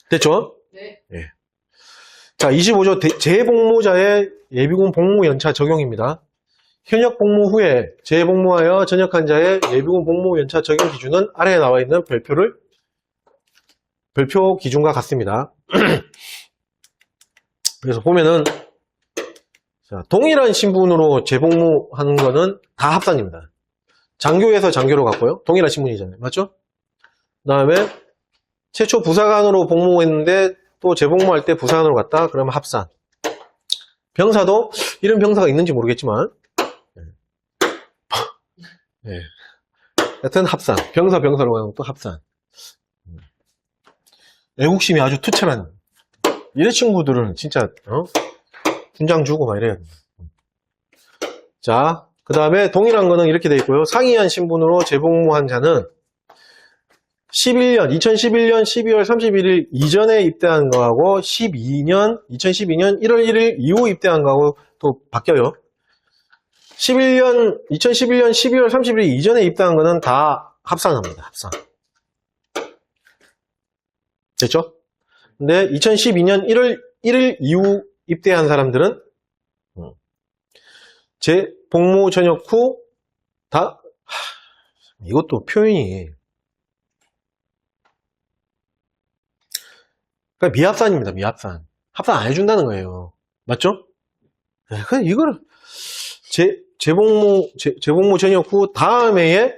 됐죠? 네. 예. 자, 25조 재복무자의 예비군 복무 연차 적용입니다. 현역 복무 후에 재복무하여 전역한 자의 예비군 복무 연차 적용 기준은 아래에 나와 있는 별표 기준과 같습니다. 그래서 보면은 자, 동일한 신분으로 재복무하는 거는 다 합산입니다. 장교에서 장교로 갔고요. 동일한 신분이잖아요. 맞죠? 그 다음에 최초 부사관으로 복무했는데 또 재복무할 때 부사관으로 갔다. 그러면 합산. 병사도 이런 병사가 있는지 모르겠지만 네. 여튼 합산. 병사로 가면 또 합산. 애국심이 아주 투철한 이런 친구들은 진짜 훈장 주고 막 이래야 됩니다. 자, 그 다음에 동일한 거는 이렇게 돼 있고요. 상이한 신분으로 재복무한 자는 2011년 12월 31일 이전에 입대한 거하고 2012년 1월 1일 이후 입대한 거하고 또 바뀌어요. 2011년 12월 31일 이전에 입대한 거는 다 합산합니다. 합산. 됐죠? 근데 2012년 1월 1일 이후 입대한 사람들은 재복무 전역 후 다 이것도 표현이 그러니까 미합산입니다. 미합산. 합산 안 해준다는 거예요. 맞죠? 그냥 이거를 재복무 전역 후 다음 해에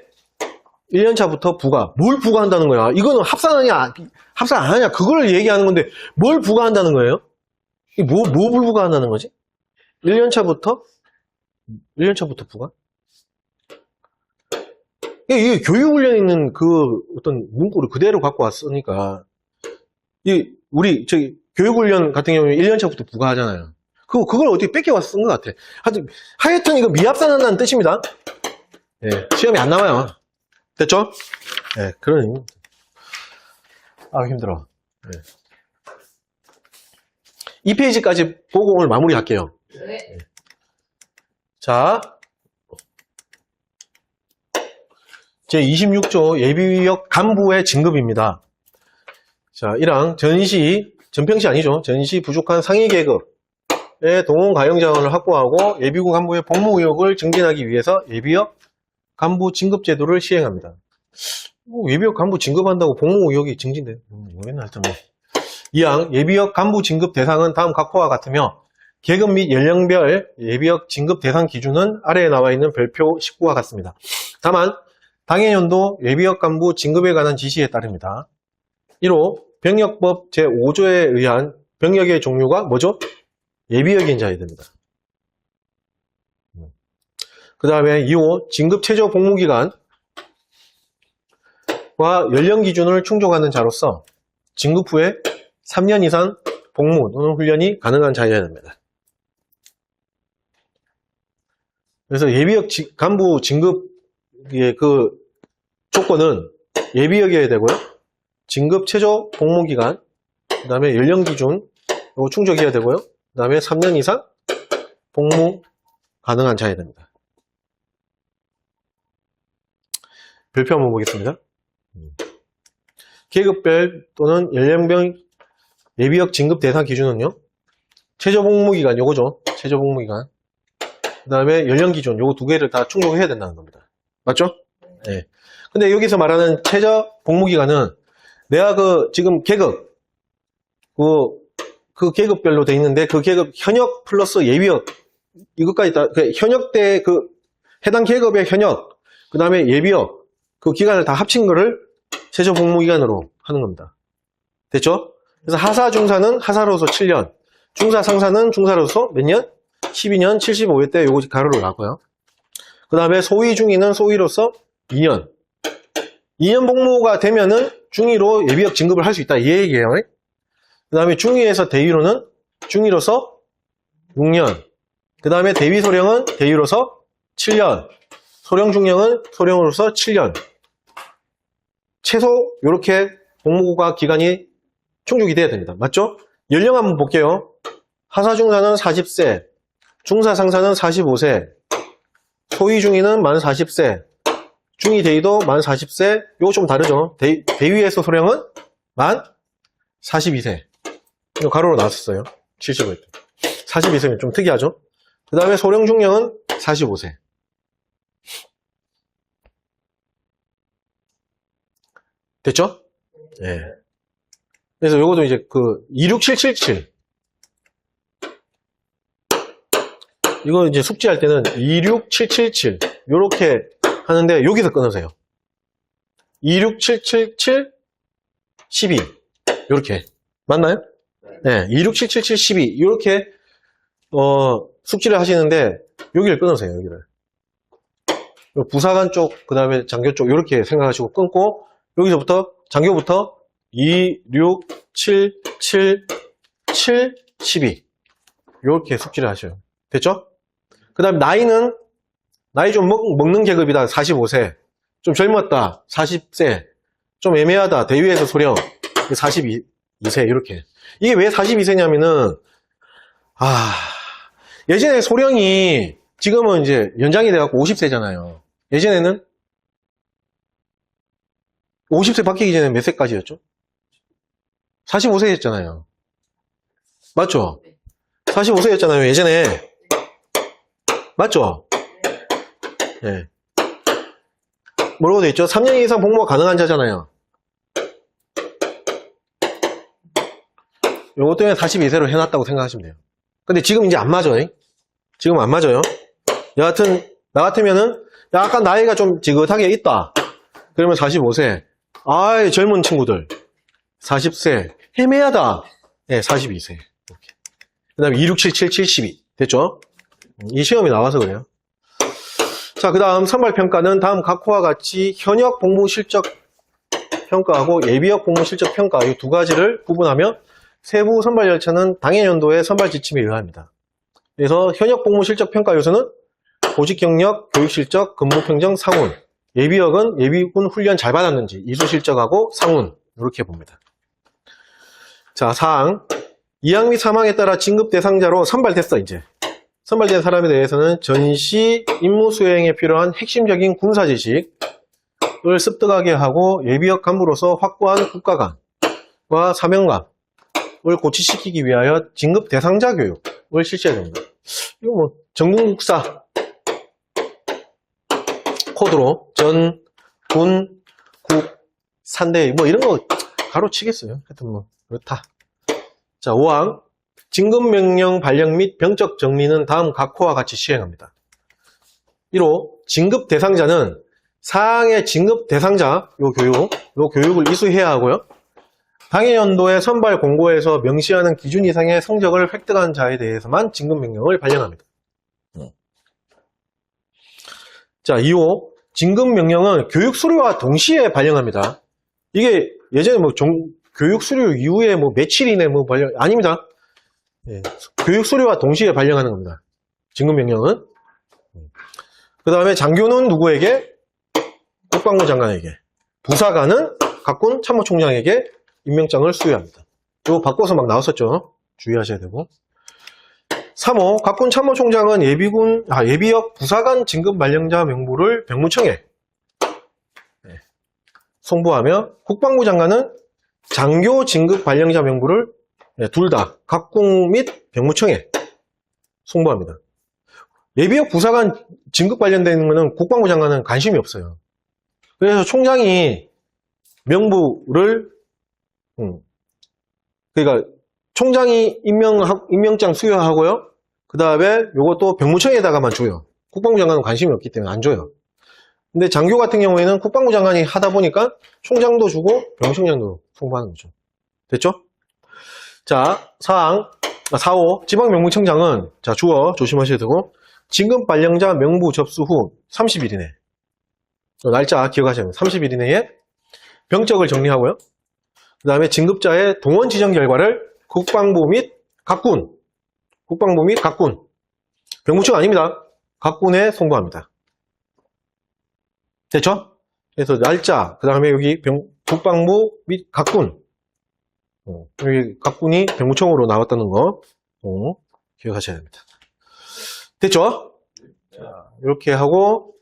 1년차부터 부가 뭘 부과한다는 거야? 이거는 합산하냐 합산 안 하냐 그걸 얘기하는 건데 뭘 부과한다는 거예요? 뭐 부과한다는 거지? 1년차부터 부가? 이게 교육훈련에 있는 그 어떤 문구를 그대로 갖고 왔으니까 우리 교육훈련 같은 경우에 1년차부터 부과하잖아요. 그걸 어떻게 뺏겨와서 쓴 것 같아. 하여튼 이거 미합산한다는 뜻입니다. 예, 시험에 안 나와요. 됐죠? 예, 그러니. 힘들어. 예. 이 페이지까지 보고 오늘 마무리할게요. 네. 자, 제26조 예비역 간부의 진급입니다. 자, 1항 전평시 아니죠. 전시 부족한 상위 계급의 동원 가용 자원을 확보하고 예비군 간부의 복무 의욕을 증진하기 위해서 예비역 간부 진급 제도를 시행합니다. 예비역 간부 진급한다고 복무 의욕이 증진돼? 모르겠나 하여튼 뭐. 2항 예비역 간부 진급 대상은 다음 각호와 같으며 계급 및 연령별 예비역 진급 대상 기준은 아래에 나와 있는 별표 19와 같습니다. 다만 당해연도 예비역 간부 진급에 관한 지시에 따릅니다. 1호 병력법 제5조에 의한 병력의 종류가 뭐죠? 예비역인 자에 됩니다. 그 다음에 2호 진급 최저 복무기간과 연령 기준을 충족하는 자로서 진급 후에 3년 이상 복무 또는 훈련이 가능한 자여야 됩니다. 그래서 예비역 간부 진급의 그 조건은 예비역이어야 되고요. 진급 최저 복무기간, 그 다음에 연령 기준 이거 충족해야 되고요. 그 다음에 3년 이상 복무 가능한 자여야 됩니다. 별표 한번 보겠습니다. 계급별 또는 연령별 예비역 진급 대상 기준은요. 최저 복무기간 요거죠. 최저 복무기간. 그 다음에 연령 기준 요거 두 개를 다 충족해야 된다는 겁니다. 맞죠? 네. 근데 여기서 말하는 최저 복무기간은 내가 지금 계급 그 계급별로 돼 있는데 그 계급 현역 플러스 예비역 이것까지 다 현역 때 해당 계급의 현역 그 다음에 예비역 그 기간을 다 합친 거를 최저 복무기간으로 하는 겁니다. 됐죠? 그래서 하사 중사는 하사로서 7년, 중사 상사는 중사로서 몇 년? 12년 75회 때 요거 가로로 나고요. 그 다음에 소위 중위는 소위로서 2년. 2년 복무가 되면은 중위로 예비역 진급을 할 수 있다. 이 얘기예요. 그 다음에 중위에서 대위로는 중위로서 6년. 그 다음에 대위 소령은 대위로서 7년. 소령 중령은 소령으로서 7년. 최소 이렇게 복무가 기간이 충족이 돼야 됩니다. 맞죠? 연령 한번 볼게요. 하사중사는 40세, 중사상사는 45세, 소위중위는 만 40세, 중위대위도 만 40세, 이거 좀 다르죠? 대위에서 소령은 만 42세. 이거 가로로 나왔었어요. 75회 때. 42세면 좀 특이하죠? 그 다음에 소령중령은 45세. 됐죠? 예. 그래서 요것도 이제 26777. 이거 이제 숙지할 때는 26777. 요렇게 하는데 여기서 끊으세요. 26777 12. 요렇게. 맞나요? 네. 26777 12. 요렇게, 숙지를 하시는데 여기를 끊으세요. 여기를. 부사관 쪽, 그 다음에 장교 쪽 요렇게 생각하시고 끊고 여기서부터 장교부터 2, 6, 7, 7, 7, 12 이렇게 숙지를 하셔요. 됐죠? 그 다음에 나이 좀 먹는 계급이다. 45세. 좀 젊었다. 40세. 좀 애매하다. 대위에서 소령. 42세. 이렇게. 이게 왜 42세냐면은 예전에 소령이 지금은 이제 연장이 돼갖고 50세잖아요. 예전에는 50세 바뀌기 전에 몇 세까지였죠? 45세였잖아요. 맞죠? 45세였잖아요, 예전에. 맞죠? 네. 뭐라고 돼 있죠? 3년 이상 복무가 가능한 자잖아요. 요것 때문에 42세로 해놨다고 생각하시면 돼요. 근데 지금 이제 안 맞아요. 지금 안 맞아요. 나 같으면은 약간 나이가 좀 지긋하게 있다. 그러면 45세. 젊은 친구들. 40세. 애매하다. 네, 42세. 이렇게. 그 다음에 2677712. 됐죠? 이 시험이 나와서 그래요. 자, 그 다음 선발평가는 다음 각호와 같이 현역 복무 실적 평가하고 예비역 복무 실적 평가 이 두 가지를 구분하며 세부 선발 절차는 당해 연도의 선발 지침에 의합니다. 그래서 현역 복무 실적 평가 요소는 보직 경력, 교육 실적, 근무 평정, 상훈. 예비역은 예비군 훈련 잘 받았는지 이수 실적하고 상훈 이렇게 봅니다. 자, 사항. 이양 및 사망에 따라 진급 대상자로 선발됐어, 이제. 선발된 사람에 대해서는 전시 임무 수행에 필요한 핵심적인 군사 지식을 습득하게 하고 예비역 간부로서 확고한 국가관과 사명감을 고취시키기 위하여 진급 대상자 교육을 실시해야 됩니다. 이거 뭐 전국국사 코드로 전, 군, 국, 산대 뭐 이런 거 가로치겠어요. 하여튼 뭐 그렇다. 자, 5항 진급명령 발령 및 병적 정리는 다음 각호와 같이 시행합니다. 1호 진급 대상자는 사항의 진급 대상자 요 교육을 이수해야 하고요. 당해 연도의 선발 공고에서 명시하는 기준 이상의 성적을 획득한 자에 대해서만 진급명령을 발령합니다. 자, 2호 진급명령은 교육 수료와 동시에 발령합니다. 이게 예전에 뭐 교육 수료 이후에 뭐 며칠이네 뭐 발령 아닙니다. 예, 교육 수료와 동시에 발령하는 겁니다. 진급명령은. 그 다음에 장교는 누구에게? 국방부 장관에게. 부사관은 각군 참모총장에게 임명장을 수여합니다. 이거 바꿔서 막 나왔었죠. 주의하셔야 되고. 3호 각군 참모총장은 예비역 부사관 진급 발령자 명부를 병무청에 송부하며 국방부 장관은 장교 진급 발령자 명부를 둘 다 각군 및 병무청에 송부합니다. 예비역 부사관 진급 관련되는 것은 국방부 장관은 관심이 없어요. 그래서 총장이 명부를 그러니까 총장이 임명장 수여하고요. 그 다음에 이것도 병무청에다가만 줘요. 국방부 장관은 관심이 없기 때문에 안 줘요. 근데 장교 같은 경우에는 국방부 장관이 하다 보니까 총장도 주고 병무청장도 송부하는 거죠. 됐죠? 자, 4호 지방명무청장은 자 주어 조심하셔야 되고 진급 발령자 명부 접수 후 30일 이내 날짜 기억하셔야 됩니다. 30일 이내에 병적을 정리하고요. 그 다음에 진급자의 동원 지정 결과를 국방부 및 각군 병무청 아닙니다. 각군에 송부합니다. 됐죠? 그래서 날짜 그 다음에 여기 국방부 및 각군 여기 각군이 병무청으로 나왔다는 거 기억하셔야 됩니다. 됐죠? 자, 이렇게 하고